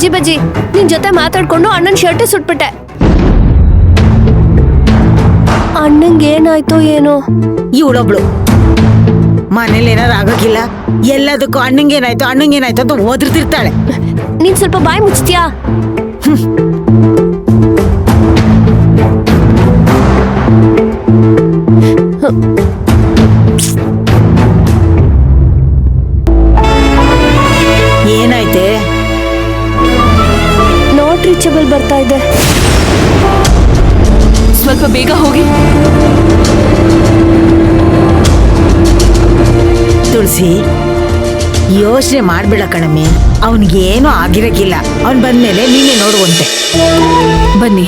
ಅಜ್ಜಿ ಬಜ್ಜಿ ನಿನ್ ಜೊತೆ ಮಾತಾಡ್ಕೊಂಡು ಅಣ್ಣನ್ ಶರ್ಟ್ ಸುಟ್ಬಿಟ್ಟೆ. ಅಣ್ಣಂಗೆ ಏನಾಯ್ತೋ ಏನೋ. ಇವಳೊಬ್ಳು ಮನೇಲಿ ಏನಾರು ಆಗೋಕಿಲ್ಲ, ಎಲ್ಲದಕ್ಕೂ ಅಣ್ಣಂಗೇನಾಯ್ತು ಅಂತ ಓದಿರ್ತಿರ್ತಾಳೆ. ನೀನ್ ಸ್ವಲ್ಪ ಬಾಯಿ ಮುಚ್ತೀಯಾ? ಏನಾಯ್ತೆ? ನಾಟ್ ರೀಚಬಲ್ ಬರ್ತಾ ಇದೆ. ಸ್ವಲ್ಪ ಬೇಗ ಹೋಗಿ. ತುಳಸಿ, ಯೋಚನೆ ಮಾಡ್ಬೇಡ ಕಣಮ್ಮಿ, ಅವನಿಗೇನು ಆಗಿರಕ್ಕಿಲ್ಲ. ಅವನ್ ಬಂದ್ಮೇಲೆ ನೀನೇ ನೋಡುವಂತೆ. ಬನ್ನಿ.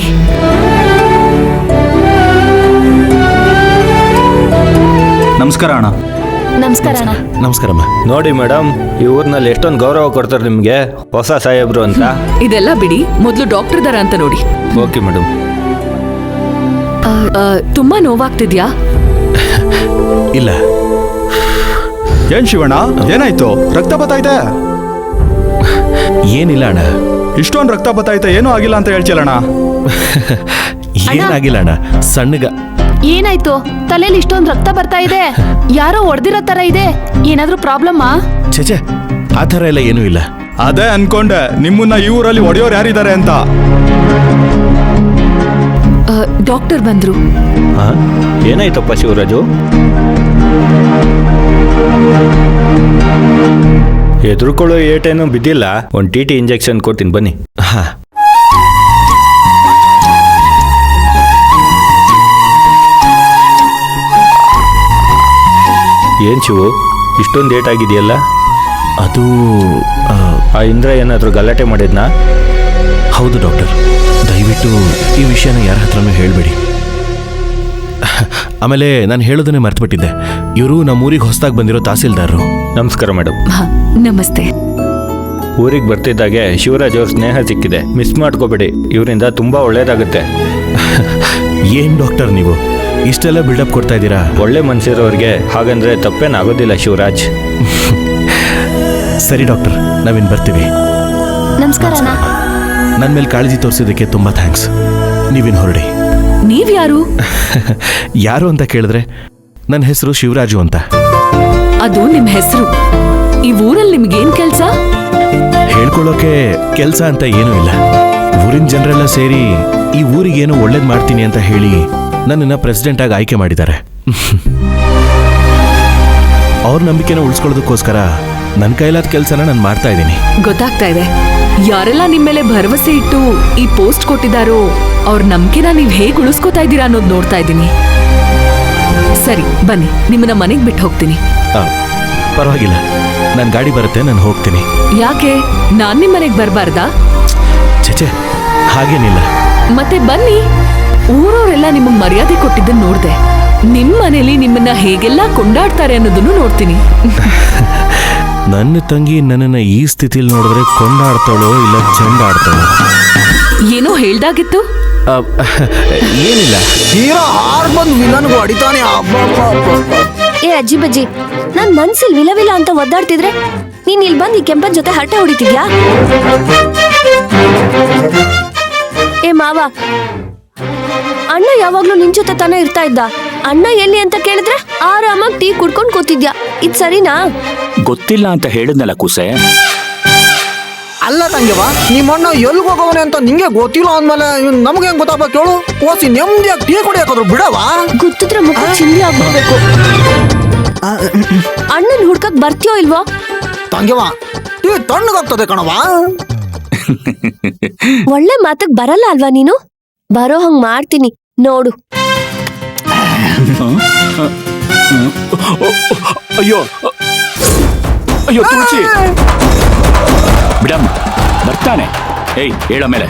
ನಮಸ್ಕಾರ ಅಣ್ಣ. ನಮಸ್ಕಾರ ಅಣ್ಣ. ನಮಸ್ಕಾರಮ್ಮ. ನೋಡಿ ಮೇಡಮ್, ಈ ಊರಿನಲ್ಲಿ ಎಷ್ಟೊಂದು ಗೌರವ ಕೊಡ್ತಾರೆ ನಿಮಗೆ, ಹೊಸ ಸಾಹೇಬ್ರು ಅಂತ. ಇದೆಲ್ಲ ಬಿಡಿ, ಮೊದಲು ಡಾಕ್ಟರ್ ದರ ಅಂತ ನೋಡಿ. Okay madam. ತುಂಬಾ ನೋವಾಗ್ತಿದ್ಯಾ? ಇಲ್ಲ. ಏನ್ ಶಿವಣ್ಣ, ಏನಾಯ್ತು? ರಕ್ತ ಬತ್ತೈತೆ? ಏನಿಲ್ಲ ಅಣ್ಣ. ಇಷ್ಟೊಂದು ರಕ್ತ ಬತ್ತೈತೆ, ಏನೂ ಆಗಿಲ್ಲ ಅಂತ ಹೇಳ್ತಿಲ್ಲಣ್ಣ. ಏನಾಗಿಲ್ಲ ಅಣ್ಣ, ಸಣ್ಣಗ. ಏನಾಯ್ತು? ತಲೆಯಲ್ಲಿ ಇಷ್ಟೊಂದು ರಕ್ತ ಬರ್ತಾ ಇದೆ, ಯಾರೋ ಹೊಡೆದಿರೋ ತರ ಇದೆ. ಏನಾದ್ರೂ ಪ್ರಾಬ್ಲಮ್ಮಾ? ಛೆ, ಆ ಥರ ಎಲ್ಲ ಏನೂ ಇಲ್ಲ. ಅದೇ ಅನ್ಕೊಂಡೆ ನಿಮ್ಮನ್ನ ಈ ಊರಲ್ಲಿ ಹೊಡೆಯೋರು ಯಾರಿದ್ದಾರೆ ಅಂತ. ಡಾಕ್ಟರ್ ಬಂದ್ರು. ಏನಾಯ್ತಪ್ಪ ಶಿವರಾಜು? ಎದುರುಕೊಳ್ಳೋ ಏಟೇನು ಬಿದ್ದಿಲ್ಲ, ಒಂದು TT ಇಂಜೆಕ್ಷನ್ ಕೊಡ್ತೀನಿ ಬನ್ನಿ. ಹಾ. ಏನ್ ಶಿವು, ಇಷ್ಟೊಂದು ಏಟ್ ಆಗಿದೆಯಲ್ಲ? ಅದು ಆ ಇಂದ್ರ ಏನಾದರೂ ಗಲಾಟೆ ಮಾಡಿದ್ನಾ? ಹೌದು ಡಾಕ್ಟರ್, ದಯವಿಟ್ಟು ಈ ವಿಷಯನ ಯಾರ ಹತ್ರನೂ ಹೇಳಬೇಡಿ. ಆಮೇಲೆ ನಾನು ಹೇಳೋದನ್ನೇ ಮರ್ತುಬಿಟ್ಟಿದ್ದೆ, ಇವರು ನಮ್ಮೂರಿಗೆ ಹೊಸದಾಗಿ ಬಂದಿರೋ ತಹಸೀಲ್ದಾರರು. ನಮಸ್ಕಾರ ಮೇಡಮ್. ನಮಸ್ತೆ. ಊರಿಗೆ ಬರ್ತಿದ್ದಾಗೆ ಶಿವರಾಜ್ ಅವ್ರ ಸ್ನೇಹ ಸಿಕ್ಕಿದೆ, ಮಿಸ್ ಮಾಡ್ಕೋಬೇಡಿ, ಇವರಿಂದ ತುಂಬಾ ಒಳ್ಳೇದಾಗುತ್ತೆ. ಏನ್ ಡಾಕ್ಟರ್ ನೀವು ಇಷ್ಟೆಲ್ಲ ಬಿಲ್ಡಪ್ ಕೊಡ್ತಾ ಇದ್ದೀರಾ? ಒಳ್ಳೆ ಮನ್ಸಿರೋರಿಗೆ ಹಾಗಂದ್ರೆ ತಪ್ಪೇನಾಗೋದಿಲ್ಲ ಶಿವರಾಜ್. ಸರಿ ಡಾಕ್ಟರ್, ನಾವಿನ್ ಬರ್ತೀವಿ. ನಮಸ್ಕಾರ ಅಣ್ಣ. ನನ್ನ ಮೇಲೆ ಕಾಳಜಿ ತೋರಿಸಿದ್ದಕ್ಕೆ ತುಂಬಾ ಥ್ಯಾಂಕ್ಸ್. ನೀವಿನ್ ಹೊರಡಿ. ನೀವ್ಯಾರು? ಯಾರು ಅಂತ ಕೇಳಿದ್ರೆ ನನ್ನ ಹೆಸರು ಶಿವರಾಜು ಅಂತ. ಅದು ನಿಮ್ ಹೆಸರು. ಈ ಊರಲ್ಲಿ ನಿಮ್ಗೇನ್ ಕೆಲ್ಸ? ಹೇಳ್ಕೊಳ್ಳೋಕೆ ಕೆಲಸ ಅಂತ ಏನೂ ಇಲ್ಲ. ಊರಿನ ಜನರೆಲ್ಲ ಸೇರಿ ಈ ಊರಿಗೇನು ಒಳ್ಳೇದು ಮಾಡ್ತೀನಿ ಅಂತ ಹೇಳಿ ನನ್ನನ್ನು ಪ್ರೆಸಿಡೆಂಟ್ ಆಗಿ ಆಯ್ಕೆ ಮಾಡಿದ್ದಾರೆ. ಅವ್ರ ನಂಬಿಕೆನ ಉಳಿಸ್ಕೊಳ್ಳೋದಕ್ಕೋಸ್ಕರ ನನ್ನ ಕೈಲಾದ ಕೆಲಸನ ನಾನು ಮಾಡ್ತಾ ಇದ್ದೀನಿ. ಗೊತ್ತಾಗ್ತಾ ಇದೆ. ಯಾರೆಲ್ಲ ನಿಮ್ ಮೇಲೆ ಭರವಸೆ ಇಟ್ಟು ಈ ಪೋಸ್ಟ್ ಕೊಟ್ಟಿದ್ದಾರೋ ಅವ್ರ ನಂಬಿಕೆನ ನೀವ್ ಹೇಗ್ ಉಳಿಸ್ಕೋತಾ ಇದ್ದೀರಾ ಅನ್ನೋದು ನೋಡ್ತಾ ಇದ್ದೀನಿ. ಸರಿ ಬನ್ನಿ, ನಿಮ್ಮನ್ನ ಮನೆಗ್ ಬಿಟ್ಟು ಹೋಗ್ತೀನಿ. ಪರವಾಗಿಲ್ಲ, ನನ್ನ ಗಾಡಿ ಬರುತ್ತೆ, ನಾನು ಹೋಗ್ತೀನಿ. ಯಾಕೆ, ನಾನ್ ನಿಮ್ ಮನೆಗ್ ಬರ್ಬಾರ್ದಾ? ಛೆ, ಹಾಗೇನಿಲ್ಲ. ಮತ್ತೆ ಬನ್ನಿ, ಊರವರೆಲ್ಲ ನಿಮಗ್ ಮರ್ಯಾದೆ ಕೊಟ್ಟಿದ್ದನ್ನ ನೋಡ್ದೆ. ನಿಮ್ ಮನೇಲಿ ನಿಮ್ಮನ್ನ ಹೇಗೆಲ್ಲ ಕೊಂಡಾಡ್ತಾರೆ ಅನ್ನೋದನ್ನು ನೋಡ್ತೀನಿ. ನನ್ನ ತಂಗಿ ನನ್ನನ್ನ ಈ ಸ್ಥಿತಿಲಿ ನೋಡಿದ್ರೆ ಕೊಂಡಾಡ್ತಾಳೋ ಇಲ್ಲ ಚೆಂಡಾಡ್ತಾಳೋ? ಏನೋ ಹೇಳ್ದಾಗಿತ್ತು. ಏನಿಲ್ಲ. ಏ ಅಜ್ಜಿ ಬಜ್ಜಿ, ನಾನ್ ಮನ್ಸಿಲ್ ವಿಲವಿಲ ಅಂತ ಒದ್ದಾಡ್ತಿದ್ರೆ ನೀನ್ ಇಲ್ಲಿ ಬಂದು ಈ ಕೆಂಪನ್ ಜೊತೆ ಹರಟೆ ಹೊಡಿತಿದ್ಯಾ? ಏ ಮಾವ, ಅಣ್ಣ ಯಾವಾಗ್ಲೂ ನಿನ್ ಜೊತೆ ತಾನೇ ಇರ್ತಾ ಇದ್ದ. ಅಣ್ಣ ಎಲ್ಲಿ ಅಂತ ಕೇಳಿದ್ರೆ ಆರಾಮಾಗಿ ಟೀ ಕುಡ್ಕೊಂಡ್ ಕೂತಿದ್ಯಾ. ಇದ್ ಸರಿನಾ? ಗೊತ್ತಿಲ್ಲ ಅಂತ ಹೇಳಿದ್ನಲ್ಲ ಕುಸೆ. ಅಲ್ಲ ತಂಗಿವ, ನಿಮ್ಮಣ್ಣ ಎಲ್ಗ ಹೋಗವನೆ ಅಂತ ನಿಂಗೆ ಗೊತ್ತಿಲ್ಲ ಅಂದ್ಮೇಲೆ ನಮ್ಗೆ ಹೆಂಗ್ ಗೊತ್ತಾಗ್ಬೇಕು ಹೇಳು? ಓಸಿ ನೆಮ್ಮದಿಯಾಗಿ ಟೀ ಕುಡಿಯಾಕಾದ್ರು ಬಿಡವಾ? ಗೊತ್ತಿದ್ರೆ ಮುಖ ಚಿಂದಿ ಆಗ್ಬಿಡ್ಬೇಕು. ಅಣ್ಣನ್ ಹುಡ್ಕಕ್ ಬರ್ತೀಯೋ ಇಲ್ವೋ? ತಂಗಿವ, ಟೀ ತಣ್ಣಗಾಗ್ತದೆ ಕಣವಾ. ಒಳ್ಳೆ ಮಾತಕ್ ಬರಲ್ಲ ಅಲ್ವಾ ನೀನು? ಬರೋ ಹಂಗ್ ಮಾಡ್ತೀನಿ ನೋಡು. ಅಯ್ಯೋ ಅಯ್ಯೋ ತುಳಸಿ, ಬಿಡಮ್ಮ, ಬರ್ತಾನೆ. ಏಯ್ ಹೇಳ ಮೇಲೆ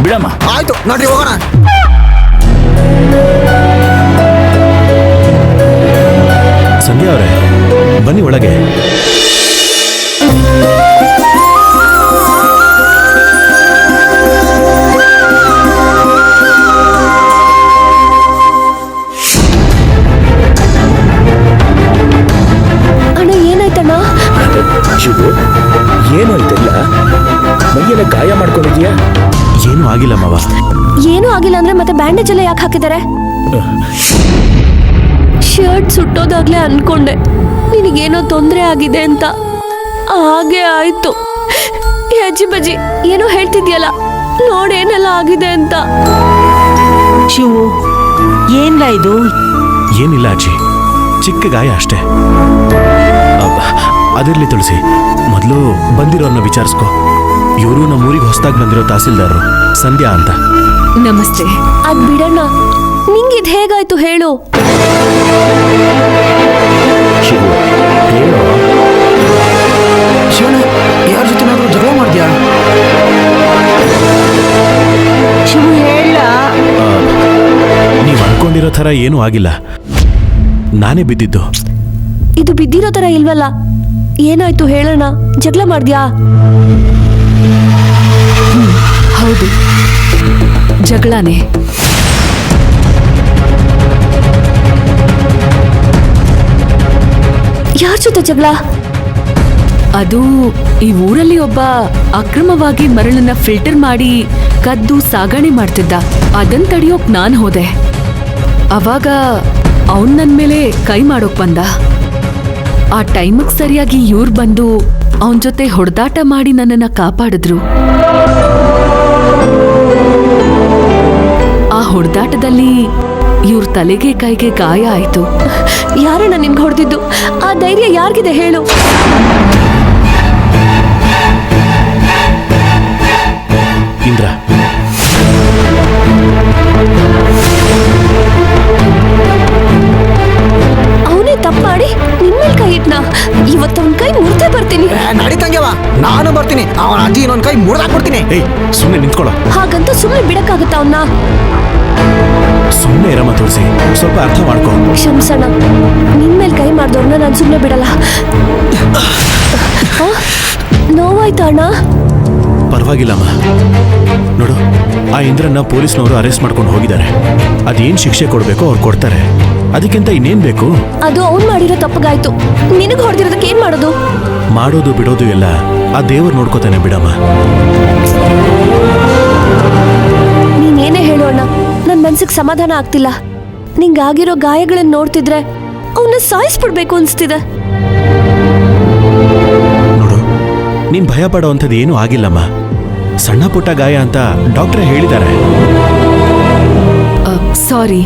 ಬಿಡಮ್ಮ. ಆಯ್ತು ನಡ್ರಿ ಹೋಗೋಣ. ಸಂಧ್ಯಾ ಅವರೇ, ಬನ್ನಿ ಒಳಗೆ. ಅಣ್ಣ ಏನಾಯ್ತಣ್ಣ? ಶಿವು, ಏನು ಇದೆಲ್ಲ? ಮೈಯೆಲ್ಲ ಗಾಯ ಮಾಡ್ಕೊಂಡಿದ್ಯಾ? ಏನೂ ಆಗಿಲ್ಲ ಮಾವ. ಏನೂ ಆಗಿಲ್ಲ ಅಂದ್ರೆ ಮತ್ತೆ ಬ್ಯಾಂಡೇಜ್ ಎಲ್ಲ ಯಾಕೆ ಹಾಕಿದ್ದಾರೆ? ಶರ್ಟ್ ಸುಟ್ಟೋದಾಗ್ಲೇ ಅನ್ಕೊಂಡೆ ನಿನಗೇನೋ ತೊಂದರೆ ಆಗಿದೆ ಅಂತ. ಹಾಗೆ ಆಯ್ತು. ಏ ಅಜ್ಜಿ ಬಜ್ಜಿ, ಏನೋ ಹೇಳ್ತಿದ್ಯಲ್ಲ, ನೋಡೇನೆಲ್ಲ ಆಗಿದೆ ಅಂತ. ಶಿವು, ಏನ್ಲ ಇದು? ಏನಿಲ್ಲ ಅಜ್ಜಿ, ಚಿಕ್ಕ ಗಾಯ ಅಷ್ಟೇ. ಅದಿರ್ಲಿ ತುಳಸಿ, ಮೊದಲು ಬಂದಿರೋನ್ನ ವಿಚಾರಿಸ್ಕೊ. ಇವರು ನಮ್ಮೂರಿಗೆ ಹೊಸದಾಗಿ ಬಂದಿರೋ ತಹಸೀಲ್ದಾರರು, ಸಂಧ್ಯಾ ಅಂತ. ನಮಸ್ತೆ. ಅದ್ ಬಿಡಣ್ಣ, ನಿಂಗಿದ್ ಹೇಗಾಯ್ತು ಹೇಳು. ಶಿವು, ಹೇಳೋ. ಶಿವಣ್ಣ, ಯಾರ ಜೊತೆನಾದ್ರೂ ಜಗಳ ಮಾಡ್ದ್ಯಾ? ಶಿವು ಹೇಳ. ನೀವು ಅನ್ಕೊಂಡಿರೋ ಥರ ಏನೂ ಆಗಿಲ್ಲ, ನಾನೇ ಬಿದ್ದಿದ್ದು. ಇದು ಬಿದ್ದಿರೋ ತರ ಇಲ್ವಲ್ಲ, ಏನಾಯ್ತು ಹೇಳೋಣ. ಜಗಳ ಮಾಡ್ದ್ಯಾ? ಹೌದು, ಜಗಳನೇ. ಯಾರ ಜೊತೆ ಜಗಳ? ಅದು ಈ ಊರಲ್ಲಿ ಒಬ್ಬ ಅಕ್ರಮವಾಗಿ ಮರಳನ್ನ ಫಿಲ್ಟರ್ ಮಾಡಿ ಕದ್ದು ಸಾಗಣೆ ಮಾಡ್ತಿದ್ದ. ಅದನ್ ತಡಿಯೋಕ್ ನಾನ್ ಹೋದೆ. ಅವಾಗ ಅವನ್ ನನ್ ಮೇಲೆ ಕೈ ಮಾಡೋಕ್ ಬಂದ. ಆ ಟೈಮಿಗೆ ಸರಿಯಾಗಿ ಇವ್ರು ಬಂದು ಅವನ್ ಜೊತೆ ಹೊಡೆದಾಟ ಮಾಡಿ ನನ್ನನ್ನ ಕಾಪಾಡಿದ್ರು. ಆ ಹೊಡೆದಾಟದಲ್ಲಿ ಇವ್ರ ತಲೆಗೆ ಕೈಗೆ ಗಾಯ ಆಯ್ತು. ಯಾರಣ್ಣ ನಿನ್ಗೆ ಹೊಡೆದಿದ್ದು? ಆ ಧೈರ್ಯ ಯಾರಿಗಿದೆ ಹೇಳು. ಇಂದ್ರ, ಅವನೇ ತಪ್ಪು ಮಾಡಿ ನಿನ್ಮೇಲ್ ಕೈ ಇಟ್ನಾ? ಇವತ್ತವನ್ ಕೈ ಮುರ್ದೇ ಬರ್ತೀನಿ. ನಡಿ ತಂಗ್ಯವ, ನಾನು ಬರ್ತೀನಿ. ಅವನ ಅಜ್ಜಿ ಇನ್ನೊಂದ್ ಕೈ ಮುರಿದಾಕ್ಬಿಡ್ತೀನಿ. ಏಯ್ ಸುಮ್ಮನೆ ನಿಂತ್ಕೊಳ್ಳೋ. ಹಾಗಂತ ಸುಮ್ಮನೆ ಬಿಡಕ್ಕಾಗತ್ತ ಅವನ್ನ? ಸುಮ್ಮನೆ ಇರಮ್ಮ ತುಳಸಿ, ಸ್ವಲ್ಪ ಅರ್ಥ ಮಾಡ್ಕೊ. ಕ್ಷಮಿಸಣ್ಣ, ನಿನ್ಮೇಲ್ ಕೈ ಮಾಡ್ದವ್ರನ್ನ ನಾನು ಸುಮ್ಮನೆ ಬಿಡಲ್ಲ. ನೋವಾಯ್ತಾ ಅಣ್ಣ? ಪರವಾಗಿಲ್ಲಮ್ಮ. ನೋಡು, ಆ ಇಂದ್ರನ್ನ ಪೊಲೀಸ್ನವರು ಅರೆಸ್ಟ್ ಮಾಡ್ಕೊಂಡು ಹೋಗಿದ್ದಾರೆ. ಅದೇನ್ ಶಿಕ್ಷೆ ಕೊಡ್ಬೇಕೋ ಅವ್ರು ಕೊಡ್ತಾರೆ. ಅದಕ್ಕಿಂತ ಇನ್ನೇನ್ ಬೇಕು? ಅದು ಅವ್ನ್ ಮಾಡಿರೋ ತಪ್ಪಗಾಯ್ತು. ನಿನಗ್ ಹೊಡೆದಿರೋದಕ್ಕೆ ಏನ್ ಮಾಡೋದು? ಮಾಡೋದು ಬಿಡೋದು ಎಲ್ಲ ಆ ದೇವ್ರು ನೋಡ್ಕೋತಾನೆ ಬಿಡಮ್ಮ. ನೀನೇನೇ ಹೇಳು ಅಣ್ಣ, ನನ್ ಮನ್ಸಿಗೆ ಸಮಾಧಾನ ಆಗ್ತಿಲ್ಲ. ನಿಂಗಾಗಿರೋ ಗಾಯಗಳನ್ನ ನೋಡ್ತಿದ್ರೆ ಅವನ್ನ ಸಾಯಿಸ್ಬಿಡ್ಬೇಕು ಅನ್ಸ್ತಿದೆ. ನೋಡು, ನೀನ್ ಭಯ ಪಡೋ ಅಂಥದ್ದು ಏನೂ ಆಗಿಲ್ಲಮ್ಮ. ಸಣ್ಣ ಪುಟ್ಟ ಗಾಯ ಅಂತ ಡಾಕ್ಟ್ರೇ ಹೇಳಿದ್ದಾರೆ. ಸಾರಿ,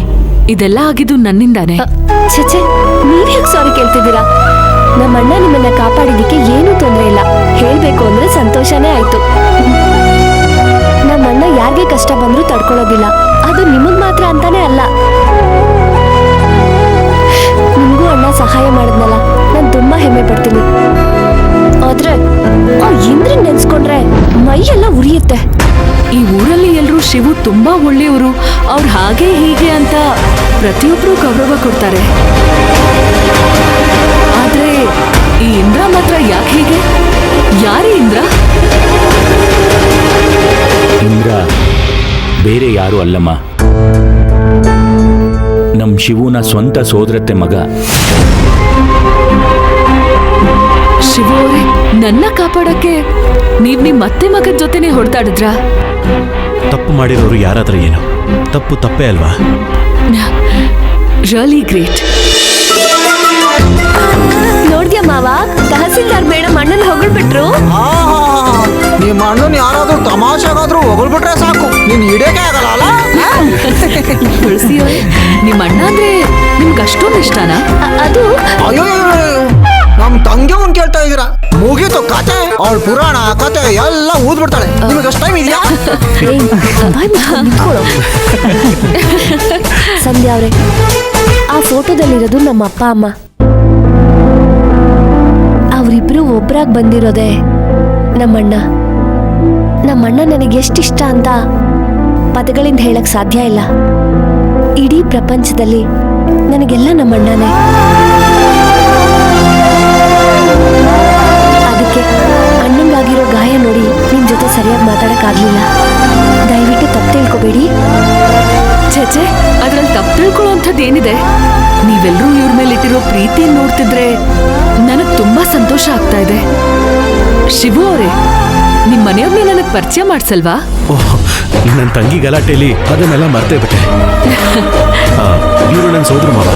ಇದೆಲ್ಲ ಆಗಿದ್ದು ನನ್ನಿಂದಾನೆ. ಛೆ, ನೀವ್ ಯಾಕೆ ಸಾರಿ ಕೇಳ್ತಿದ್ದೀರಾ? ನಮ್ಮಣ್ಣ ನಿಮ್ಮನ್ನ ಕಾಪಾಡಿದಕ್ಕೆ ಏನೂ ತೊಂದರೆ ಇಲ್ಲ. ಹೇಳ್ಬೇಕು ಅಂದ್ರೆ ಸಂತೋಷನೇ ಆಯ್ತು. ನಮ್ಮಣ್ಣ ಯಾರಿಗೆ ಕಷ್ಟ ಬಂದ್ರೂ ತಡ್ಕೊಳ್ಳೋದಿಲ್ಲ. ಅದು ನಿಮಗ್ ಮಾತ್ರ ಅಂತಾನೆ ಅಲ್ಲ, ನಿಮ್ಗೂ ಅಣ್ಣ ಸಹಾಯ ಮಾಡಿದ್ನಲ್ಲ, ನಾನು ತುಂಬಾ ಹೆಮ್ಮೆ ಪಡ್ತೀನಿ. ಆದ್ರೆ ಆ ಇಂದ್ರನ್ ನೆನ್ಸ್ಕೊಂಡ್ರೆ ಮೈ ಎಲ್ಲ ಉರಿಯುತ್ತೆ. ಈ ಊರಲ್ಲಿ ಎಲ್ರೂ ಶಿವು ತುಂಬಾ ಒಳ್ಳೆಯವರು, ಅವ್ರು ಹಾಗೆ ಹೀಗೆ ಅಂತ ಪ್ರತಿಯೊಬ್ರು ಗೌರವ ಕೊಡ್ತಾರೆ. ಆದ್ರೆ ಈ ಇಂದ್ರ ಮಾತ್ರ ಯಾಕೆ ಹೀಗೆ? ಯಾರೇ ಇಂದ್ರ? ಇಂದ್ರ ಬೇರೆ ಯಾರು ಅಲ್ಲಮ್ಮ, ನಮ್ ಶಿವುನ ಸ್ವಂತ ಸೋದರತ್ತೆ ಮಗ. ಶಿವು ಅವರೇ, ನನ್ನ ಕಾಪಾಡಕ್ಕೆ ನೀವ್ ನಿಮ್ ಅತ್ತೆ ಮಗನ ಜೊತೆನೆ ಹೊಡೆದಾಡಿದ್ರ? ತಪ್ಪು ಮಾಡಿರೋರು ಯಾರಾದ್ರೂ ಏನು, ತಪ್ಪು ತಪ್ಪೇ ಅಲ್ವಾ? Really great. ನೋಡ್ದ್ಯಾ ಮಾವ, ತಹಸೀಲ್ದಾರ್ ಮೇಡಮ್ ಅಣ್ಣನ ಹೊಗಳ್ಬಿಟ್ರು. ನಿಮ್ಮ ಅಣ್ಣನ್ ಯಾರಾದ್ರೂ ತಮಾಷೆಗಾದ್ರೂ ಹೊಗಳ್ಬಿಟ್ರೆ ಸಾಕು, ನೀನ್ ಇಡೇಕೆ ಆಗಲ್ಲ ಅಲ್ಲ? ತುಳಸಿ ಅವರೇ, ನಿಮ್ಮ ಅಣ್ಣ ಅಂದ್ರೆ ನಿಮ್ಗೆ ಅಷ್ಟೊಂದು ಇಷ್ಟನಾ? ಅದು ಅಯ್ಯೋ, ನಮ್ ತಂಗಿ ಒಂದ್ ಕೇಳ್ತಾ ಇದೀರಾ? ಮುಗೀತು ಕತೆ. ಅವಳ ಪುರಾಣ ಕತೆ ಎಲ್ಲ ಊದ್ಬಿಡ್ತಾಳೆ. ನಿಮಗೆ ಅಷ್ಟು ಟೈಮ್ ಇದೆಯಾ? ಸಂಧ್ಯಾ ಅವ್ರೆ, ಆ ಫೋಟೋದಲ್ಲಿರೋದು ನಮ್ಮ ಅಪ್ಪ ಅಮ್ಮ. ಅವರಿಬ್ರು ಒಬ್ರಾಗ್ ಬಂದಿರೋದೆ ನಮ್ಮಣ್ಣ. ನಮ್ಮಣ್ಣ ನನಗೆ ಎಷ್ಟಿಷ್ಟ ಅಂತ ಪದಗಳಿಂದ ಹೇಳಕ್ ಸಾಧ್ಯ ಇಲ್ಲ. ಇಡೀ ಪ್ರಪಂಚದಲ್ಲಿ ನನಗೆಲ್ಲ ನಮ್ಮಣ್ಣನೇ. ಅದಕ್ಕೆ ಅಣ್ಣಂಗಾಗಿರೋ ಗಾಯ ನೋಡಿ ನಿಮ್ ಜೊತೆ ಸರಿಯಾಗಿ ಮಾತಾಡಕ್ಕಾಗ್ಲಿಲ್ಲ. ದಯವಿಟ್ಟು ತಪ್ಪು ತಿಳ್ಕೊಬೇಡಿ. ಛೆ, ಅದ್ರಲ್ಲಿ ತಪ್ಪು ತಿಳ್ಕೊಳ್ಳೋಂಥದ್ದೇನಿದೆ? ನೀವೆಲ್ಲರೂ ಇವ್ರ ಮೇಲೆ ಇಟ್ಟಿರೋ ಪ್ರೀತಿ ನೋಡ್ತಿದ್ರೆ ನನಗ್ ತುಂಬಾ ಸಂತೋಷ ಆಗ್ತಾ ಇದೆ. ಶಿವು ಅವರೇ, ನಿಮ್ ಮನೆಯವ್ರನ್ನೇ ನನಗ್ ಪರಿಚಯ ಮಾಡ್ಸಲ್ವಾ? ಓಹ್, ನನ್ನ ತಂಗಿ ಗಲಾಟೆಯಲ್ಲಿ ಅದನ್ನೆಲ್ಲ ಮರ್ತೇ ಬಿಟ್ಟೆ. ಇವರು ನನ್ನ ಸೋದರ ಮಾವ.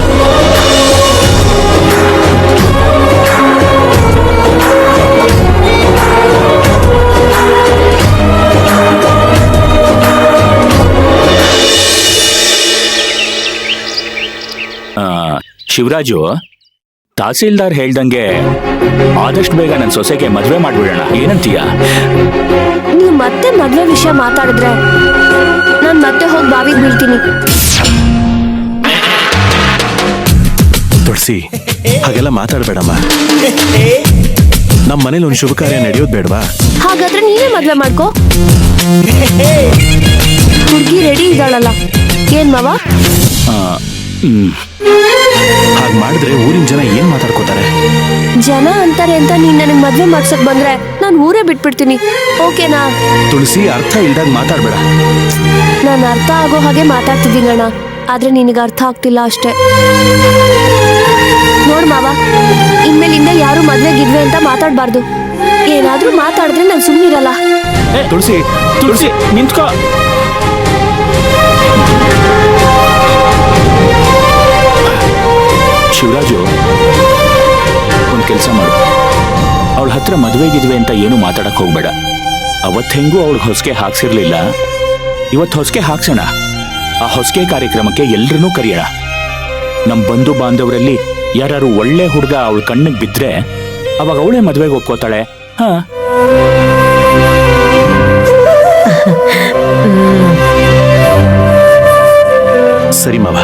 ಶಿವರಾಜು, ತಹಸೀಲ್ದಾರ್ ಹೇಳ್ದಂಗೆ ಆದಷ್ಟು ಬೇಗ ನನ್ನ ಸೊಸೆಗೆ ಮದುವೆ ಮಾಡ್ಬಿಡೋಣ, ಏನಂತೀಯ? ನೀವು ಮತ್ತೆ ಮದ್ವೆ ವಿಷಯ ಮಾತಾಡಿದ್ರೆ ನಾನ್ ಮತ್ತೆ ಹೋಗಿ ಬಾವಿಗೆ ಬೀಳ್ತೀನಿ. ತುಳಸಿ, ಹಾಗೆಲ್ಲ ಮಾತಾಡ್ಬೇಡಮ್ಮ. ನಮ್ಮ ಮನೇಲಿ ಒಂದು ಶುಭ ಕಾರ್ಯ ನಡೆಯೋದು ಬೇಡವಾ? ಹಾಗಾದ್ರೆ ನೀನೇ ಮದ್ವೆ ಮಾಡ್ಕೋ. ಹುಡುಗಿ ರೆಡಿ ಇದ್ದಾಳಲ್ಲ, ಏನ್ ಮಾವ? ಹಾಗೆ ಮಾಡಿದ್ರೆ ಊರಿನ ಜನ ಏನ್ ಮಾತಾಡ್ಕೋತಾರೆ? ಜನ ಅಂತಾರೆ ಅಂತ ನೀನ್ ನನಗ್ ಮದ್ವೆ ಮಾಡ್ಸಕ್ ಬಂದ್ರೆ ನಾನ್ ಊರೇ ಬಿಟ್ಬಿಡ್ತೀನಿ, ಓಕೆನಾ? ತುಳಸಿ, ಅರ್ಥ ಇಲ್ದಾಗ ಮಾತಾಡ್ಬೇಡ. ನಾನು ಅರ್ಥ ಆಗೋ ಹಾಗೆ ಮಾತಾಡ್ತಿದ್ದೀನಿ ಅಣ್ಣ, ಆದ್ರೆ ನಿನಗೆ ಅರ್ಥ ಆಗ್ತಿಲ್ಲ ಅಷ್ಟೇ. ನೋಡ್ ಮಾವ, ಇನ್ಮೇಲಿಂದ ಯಾರು ಮದ್ವೆ ಗಿದ್ವೆ ಅಂತ ಮಾತಾಡ್ಬಾರ್ದು. ಏನಾದ್ರೂ ಮಾತಾಡಿದ್ರೆ ನಾನು ಸುಮ್ಮನಿರಲ್ಲ. ತುಳಸಿ, ತುಳಸಿ ನಿಂತ್ಕೋ. ಶಿವರಾಜು, ಒಂದ್ ಕೆಲ್ಸ ಮಾಡು, ಅವಳ ಹತ್ರ ಮದುವೆಗಿದ್ವಿ ಅಂತ ಏನು ಮಾತಾಡಕ್ ಹೋಗ್ಬೇಡ. ಅವತ್ ಹೆಂಗೂ ಅವಳಿಗೆ ಹೊಸಕೆ ಹಾಕ್ಸಿರ್ಲಿಲ್ಲ, ಇವತ್ತು ಹೊಸಕೆ ಹಾಕ್ಸೋಣ. ಆ ಹೊಸಕೆ ಕಾರ್ಯಕ್ರಮಕ್ಕೆ ಎಲ್ರನ್ನೂ ಕರೆಯೋಣ. ನಮ್ ಬಂಧು ಬಾಂಧವರಲ್ಲಿ ಯಾರು ಒಳ್ಳೆ ಹುಡುಗ ಅವಳ ಕಣ್ಣಿಗೆ ಬಿದ್ರೆ ಅವಾಗ ಅವಳೇ ಮದ್ವೆಗೆ ಒಪ್ಕೋತಾಳೆ. ಹಾ, ಸರಿ ಮಾವ.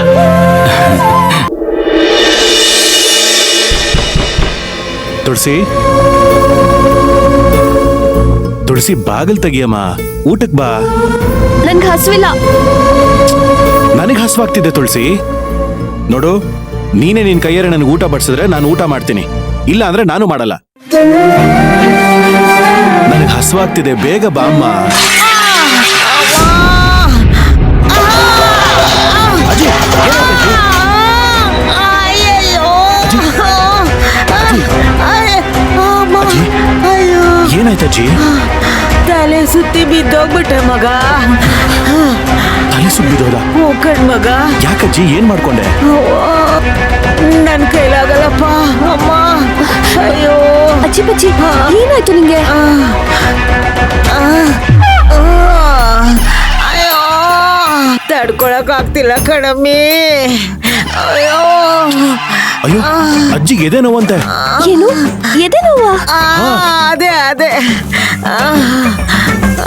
ತುಳಸಿ, ತುಳಸಿ, ಬಾಗಲ್ ತೆಗಿಯಮ್ಮ, ಊಟಕ್ ಬಾ. ನನ್ಗೆ ಹಸುವಿಲ್ಲ. ನನಗೆ ಹಸುವಾಗ್ತಿದೆ ತುಳಸಿ. ನೋಡು, ನೀನೇ ನಿನ್ ಕೈಯಾರೆ ನನಗೆ ಊಟ ಬಡಿಸಿದ್ರೆ ನಾನು ಊಟ ಮಾಡ್ತೀನಿ, ಇಲ್ಲ ಅಂದ್ರೆ ನಾನು ಮಾಡಲ್ಲ. ನನಗೆ ಹಸುವಾಗ್ತಿದೆ, ಬೇಗ ಬಾ ಅಮ್ಮ. ಅಜ್ಜಿ, ಏನಾಯ್ತಜ್ಜಿ? ತಲೆ ಸುತ್ತಿ ಬಿದ್ದೋಗ್ಬಿಟ್ಟೆ ಮಗ. ತಲೆ ಸುತ್ತಿದೋದ? ಹೋಗ್ಕಣ್ ಮಗ. ಯಾಕಜ್ಜಿ, ಏನ್ ಮಾಡ್ಕೊಂಡೆ? ನನ್ ಕೈಲಾಗಲ್ಲಪ್ಪ ಅಮ್ಮ. ಅಯ್ಯೋ ಅಜ್ಜಿ ಬಜ್ಜಿ, ಏನಾಯ್ತು ನಿಂಗೆ? ಅಯ್ಯೋ, ತಡ್ಕೊಳಕ್ ಆಗ್ತಿಲ್ಲ ಕಣಮ್ಮಿ. ಅಯ್ಯೋ ಅಯ್ಯೋ, ಅಜ್ಜಿಗೆ ಎದೆ ನೋವಂತೆ. ಏನು ಎದೆ ನೋವಾ? ಅದೇ ಅದೇ.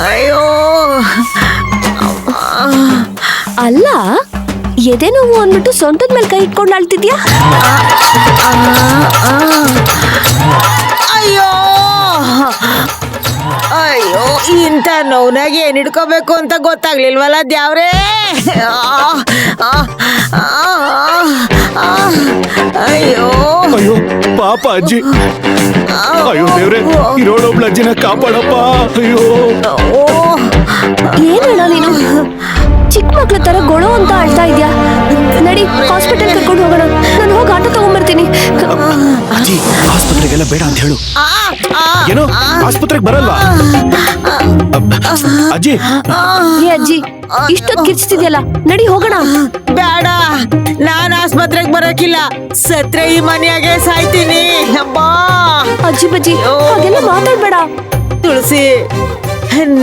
ಅಯ್ಯೋ ಅಲ್ಲ, ಎದೆ ನೋವು ಅಂದ್ಬಿಟ್ಟು ಸೊಂಟದ ಮೇಲೆ ಕೈ ಇಟ್ಕೊಂಡು ಅಳ್ತಿದ್ಯಾ? ಅಯ್ಯೋ ಅಯ್ಯೋ, ಇಂಥ ನೋವ್ನಾಗ ಏನ್ ಹಿಡ್ಕೋಬೇಕು ಅಂತ ಗೊತ್ತಾಗ್ಲಿಲ್ವಲ್ಲ ದ್ಯಾವ್ರೇ. ಅಯ್ಯೋ ಅಯ್ಯೋ ಪಾಪ ಅಜ್ಜಿ. ಅಯ್ಯೋ ದೇವ್ರೆ, ಇರೋಳೊಬ್ಳ ಅಜ್ಜಿನ ಕಾಪಾಡಪ್ಪ. ಅಯ್ಯೋ, ಏನಣ್ಣ ನೀನು ಚಿಕ್ಕ ಮಕ್ಳ ತರ ಗೊಳೋ ಅಂತ ಅಳ್ತಾ ಇದ್ಯಾ? ನಡಿ, ಹಾಸ್ಪಿಟಲ್ ಕರ್ಕೊಂಡು ಹೋಗೋಣ. ನಾನು ಹೋಗಿ ಆಟೋ ತಗೊಂಡ್ಬರ್ತೀನಿ. ಅಜ್ಜಿ, ಆಸ್ಪತ್ರೆಗೆಲ್ಲ ಬೇಡ ಅಂತ ಹೇಳು. ಏನೋ ಆಸ್ಪತ್ರೆಗೆ ಬರಲ್ವಾ ಅಜ್ಜಿ? ಏ ಅಜ್ಜಿ, ಇಷ್ಟೊತ್ತು ಕಿರ್ಚ್ತಿದ್ಯಲ್ಲ, ನಡಿ ಹೋಗೋಣ. ಬೇಡ, ನಾನ್ ಆಸ್ಪತ್ರೆಗೆ ಬರಕಿಲ್ಲ. ಸತ್ರೆ ಈ ಮನೆಯಾಗೆ ಸಾಯ್ತೀನಿ. ಅಬ್ಬಾ ಅಜ್ಜಿ ಬಜ್ಜಿ, ಹಾಗೆಲ್ಲ ಮಾತಾಡ್ಬೇಡ. ತುಳಸಿ,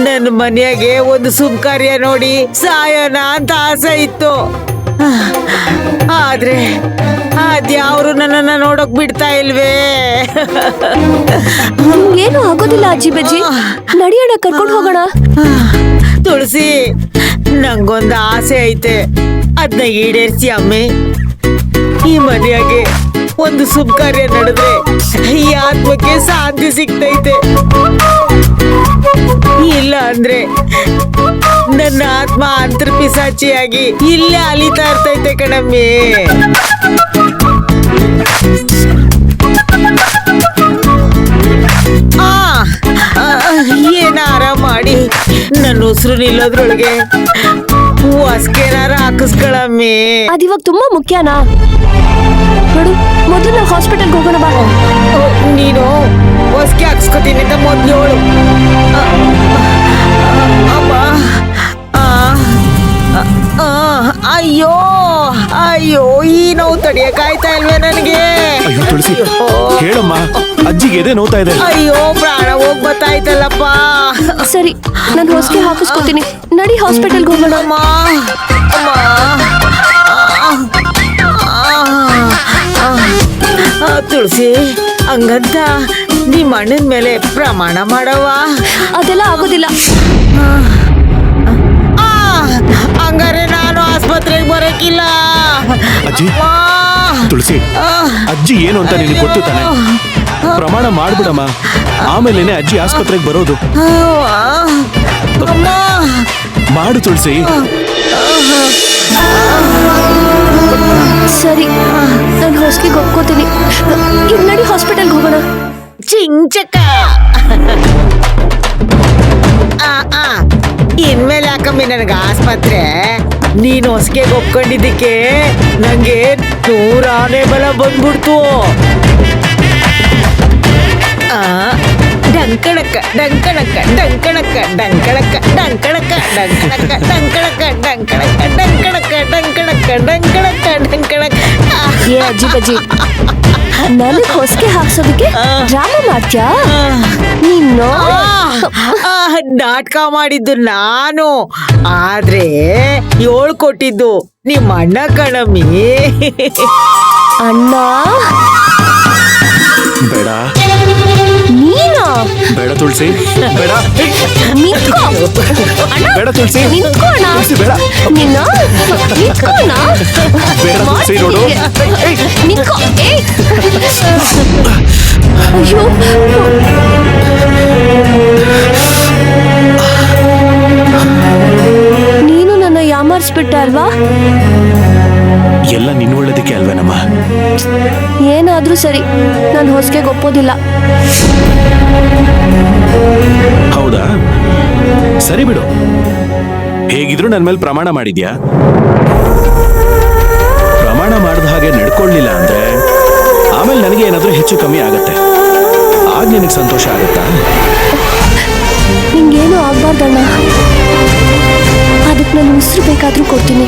ನನ್ನ ಮನೆಯಾಗೆ ಒಂದು ಶುಭ ಕಾರ್ಯ ನೋಡಿ ಸಾಯೋಣ ಅಂತ ಆಸೆ ಇತ್ತು. ಆದ್ರೆ ಅದ್ಯಾವ್ರು ನನ್ನನ್ನ ನೋಡಕ್ ಬಿಡ್ತಾ ಇಲ್ವೇ. ಏನು ಆಗೋದಿಲ್ಲ ಅಜ್ಜಿ ಬಜ್ಜಿ, ನಡಿಯೋಣ, ಕರ್ಕೊಂಡು ಹೋಗೋಣ. ತುಳಸಿ, ನಂಗೊಂದು ಆಸೆ ಐತೆ, ಅದನ್ನ ಈಡೇರಿಸಿ ಅಮ್ಮೆ. ಈ ಮನೆಯಾಗೆ ಒಂದು ಶುಭ ಕಾರ್ಯ ನಡೆದ್ರೆ ಈ ಆತ್ಮಕ್ಕೆ ಶಾಂತಿ ಸಿಗ್ತೈತೆ. ಇಲ್ಲ ಅಂದ್ರೆ ನನ್ನ ಆತ್ಮ ಅಂತರ್ಪಿಸಾಚಿಯಾಗಿ ಇಲ್ಲೇ ಅಲಿತಾ ಇರ್ತೈತೆ ಕಣಮ್ಮಿ. ಏನಾರ ಮಾಡಿ ನನ್ನ ಉಸಿರು ನಿಲ್ಲೋದ್ರೊಳಗೆ ಹೊಸ್ಕೇನಾರ ಹಾಕಿಸ್ಕೊಳಮ್ಮಿ. ಅದಿವಾಗ ತುಂಬಾ ಮುಖ್ಯನಾ? ನೋಡು, ಮೊದಲು ನಾವು ಹಾಸ್ಪಿಟಲ್ಗೆ ಹೋಗೋಣ ಬಾ. ನೀನು ಹೊಸ್ಕೆ ಹಾಕ್ಸ್ಕೊತೀನಿ ಅಂತ ಮೊದ್ಲು ಹೇಳು. ಅಜ್ಜಿಗೆ ಎದೆ ನೋತಾ ಇದೆ. ಅಯ್ಯೋ ಪ್ರಾಣ ಹೋಗ್ ಬತ್ತಾಯ್ತಲ್ಲಪ್ಪ. ಸರಿ ನಾನು ಹೊಸ್ಗೆ ಹಾಕಿಸ್ಕೊತೀನಿ, ನಡಿ ಹಾಸ್ಪಿಟಲ್ಗೆ ಹೋಗೋಣ. ಅಮ್ಮ ಅಮ್ಮ ತುಳಸಿ, ಹಂಗಂತ ನಿಮ್ಮ ಅಣ್ಣನ ಮೇಲೆ ಪ್ರಮಾಣ ಮಾಡವ. ಅದೆಲ್ಲ ಆಗೋದಿಲ್ಲ. ಹಂಗಾರೆ ನಾನು ಆಸ್ಪತ್ರೆಗೆ ಬರಕಿಲ್ಲ. ಅಜ್ಜಿ, ತುಳಸಿ, ಅಜ್ಜಿ ಏನು ಅಂತ ನಿನಗೆ ಗೊತ್ತು ತಾನೆ? ಪ್ರಮಾಣ ಮಾಡ್ಬಿಡಮ್ಮ, ಆಮೇಲೆನೆ ಅಜ್ಜಿ ಆಸ್ಪತ್ರೆಗೆ ಬರೋದು. ಅಮ್ಮ ಮಾಡು ತುಳಸಿ. ಸರಿ ನಾನು ಹೊಸ್ಗೆ ಒಪ್ಕೋತೀನಿ. ಈಗ ನಡಿ ಹಾಸ್ಪಿಟಲ್ಗೆ ಹೋಗೋಣ. ಚಿಂಚಕ, ಇನ್ಮೇಲೆ ಯಾಕಮ್ಮಿ ನನಗೆ ಆಸ್ಪತ್ರೆ? ನೀನು ಹೊಸ್ಗೆ ಒಪ್ಕೊಂಡಿದ್ದಕ್ಕೆ ನಂಗೆ 100 ಆನೆ ಬಲ ಬಂದ್ಬಿಡ್ತು. ಡಂಕಣಕ್ಕ ಡಂಕಣಕ್ಕ ಡಂಕಣಕ್ಕ ಡಂಕಣಕ್ಕ ಡಂಕಣಕ್ಕ ಡಂಕಣಕ್ಕ ಡಂಕಣಕ್ಕ ಡಂಕಣಕ್ಕ ಡಂಕಣಕ್ಕ ಡಂಕಣಕ್ಕ ಡಂಕಣಕ್ಕ ಡಂಕಣಕ್ಕ. ಏ ಅಜ್ಜಿ ಬಜ್ಜಿ, ನನಗ್ ಹೊಸ್ಗೆ ಹಾಕ್ಸೋದಕ್ಕೆ ಡ್ರಾಮಾ ಮಾಡ್ತ್ಯಾ ನೀನು? ನಾಟಕ ಮಾಡಿದ್ದು ನಾನು, ಆದ್ರೆ 7 ಕೊಟ್ಟಿದ್ದು ನಿಮ್ಮ ಅಣ್ಣ ಕಣಮ್ಮಿ. ಅಣ್ಣ ಬೇಡ ನೀನಾ? ಬೇಡ ತುಳಸಿ, ಬೇಡ. ನಿಂತ್ಕೋ ಅಣ್ಣ, ಬೇಡ ತುಳಸಿ, ನಿಂತ್ಕೋ ಅಣ್ಣ. ತುಳಸಿ ಬೇಡ. ನಿನ್ನ ನಿಂತ್ಕೋ ಅಣ್ಣ. ಬೇಡ ತುಳಸಿ, ನೋಡು. ನಿಂತ್ಕೋ. ಏಯ್ ಅಯ್ಯೋ, ನೀನು ನನ್ನ ಯಾಮಾರಿಸ್ಬಿಟ್ಟೆ ಅಲ್ವಾ? ಎಲ್ಲ ನಿನ್ನ ಒಳ್ಳೇದಕ್ಕೆ ಅಲ್ವೇನಮ್ಮ? ಏನಾದ್ರೂ ಸರಿ, ನಾನು ಹೊಸ್ಗೆ ಒಪ್ಪೋದಿಲ್ಲ. ಹೌದಾ? ಸರಿ ಬಿಡು. ಹೇಗಿದ್ರು ನನ್ನ ಮೇಲೆ ಪ್ರಮಾಣ ಮಾಡಿದ್ಯಾ. ಪ್ರಮಾಣ ಮಾಡಿದ ಹಾಗೆ ನಡ್ಕೊಳ್ಳಿಲ್ಲ ಅಂದ್ರೆ ಆಮೇಲೆ ನನಗೆ ಏನಾದ್ರೂ ಹೆಚ್ಚು ಕಮ್ಮಿ ಆಗತ್ತೆ. ಆಗ ನಿನಗೆ ಸಂತೋಷ ಆಗತ್ತಾ? ನಿಂಗೇನು ಆಗ್ಬಾರ್ದಣ್ಣ, ಅದಕ್ಕೆ ನಾನು ಉಸಿರು ಬೇಕಾದ್ರೂ ಕೊಡ್ತೀನಿ.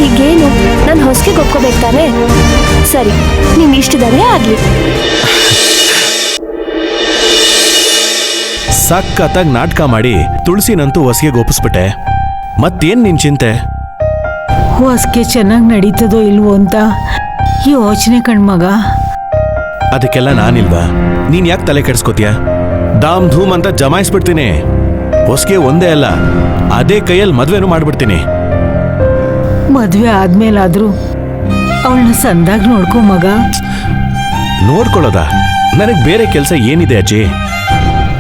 ಈಗೇನು ನಾನು ಹೊಸ್ಗೆ ಒಪ್ಕೋಬೇಕು ತಾನೆ? ಸರಿ, ನಿನ್ ಇಷ್ಟದಂಗೆ ಆಗ್ಲಿ. ಸಖತ್ತಾಗಿ ನಾಟಕ ಮಾಡಿ ತುಳಸಿನಂತೂ ಹೊಸಿಗೆ ಒಪ್ಪಿಸ್ಬಿಟ್ಟೆ. ಮತ್ತೇನ್ ನಿನ್ ಚಿಂತೆ? ಹೊಸ್ಗೆ ಚೆನ್ನಾಗಿ ನಡೀತದೋ ಇಲ್ವೋ ಅಂತ ಯೋಚನೆ ಕಣ್ಮಗ. ಅದಕ್ಕೆಲ್ಲ ನಾನಿಲ್ವಾ? ನೀನ್ ಯಾಕೆ ತಲೆ ಕೆಡ್ಸ್ಕೊತೀಯ? ದಾಮ್ ಧೂಮ್ ಅಂತ ಜಮಾಯಿಸ್ಬಿಡ್ತೀನಿ. ಹೊಸ್ಗೆ ಒಂದೇ ಅಲ್ಲ, ಅದೇ ಕೈಯಲ್ಲಿ ಮದ್ವೆನೂ ಮಾಡ್ಬಿಡ್ತೀನಿ. ಮದ್ವೆ ಆದ್ಮೇಲಾದ್ರೂ ಅವಳನ್ನ ಸಂದಾಗ ನೋಡ್ಕೊ ಮಗ. ನೋಡ್ಕೊಳ್ಳೋದ? ನನಗ್ ಬೇರೆ ಕೆಲಸ ಏನಿದೆ ಅಜ್ಜಿ?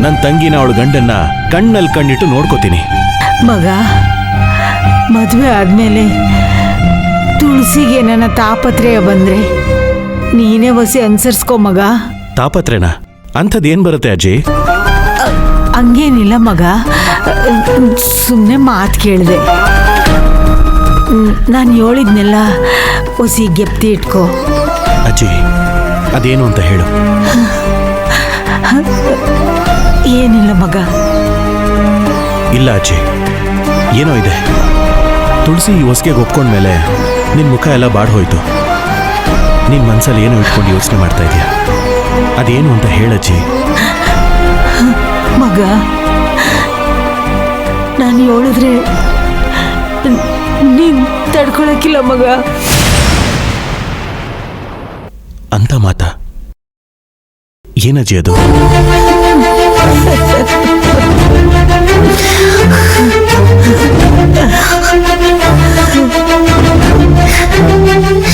ನನ್ನ ತಂಗಿನ ಅವಳ ಗಂಡನ್ನ ಕಣ್ಣಲ್ಲಿ ಕಣ್ಣಿಟ್ಟು ನೋಡ್ಕೋತೀನಿ. ಮಗ, ಮದ್ವೆ ಆದ್ಮೇಲೆ ತುಳಸಿಗೆ ನನ್ನ ತಾಪತ್ರೆಯ ಬಂದ್ರೆ ನೀನೇ ಹೊಸಿ ಅನ್ಸರ್ಸ್ಕೊ ಮಗ. ತಾಪತ್ರೆನ? ಅಂಥದ್ದೇನ್ ಬರುತ್ತೆ ಅಜ್ಜಿ? ಹಂಗೇನಿಲ್ಲ ಮಗ, ಸುಮ್ಮನೆ ಮಾತು ಕೇಳಿದೆ. ನಾನು ಹೇಳಿದ್ನೆಲ್ಲ ಹೊಸಿ ಗೆಪ್ತಿ ಇಟ್ಕೋ. ಅಜ್ಜಿ, ಅದೇನು ಅಂತ ಹೇಳು. ಏನಿಲ್ಲ ಮಗ. ಇಲ್ಲ ಅಜ್ಜಿ, ಏನೋ ಇದೆ. ತುಳಸಿ ಈ ಹೊಸ್ಗೆ ಒಪ್ಕೊಂಡ್ಮೇಲೆ ನಿನ್ ಮುಖ ಎಲ್ಲ ಬಾಡ್ ಹೋಯ್ತು. ನಿನ್ ಮನ್ಸಲ್ಲಿ ಏನೋ ಇಟ್ಕೊಂಡು ಯೋಚನೆ ಮಾಡ್ತಾ ಇದೀಯ. ಅದೇನು ಅಂತ ಹೇಳಜ್ಜಿ. ಮಗ, ನಾನು ಹೇಳಿದ್ರೆ ನೀನ್ ತಡ್ಕೊಳಕ್ಕಿಲ್ಲ ಮಗ. ಅಂತ ಮಾತಾ? ಏನಜ್ಜಿ ಅದು?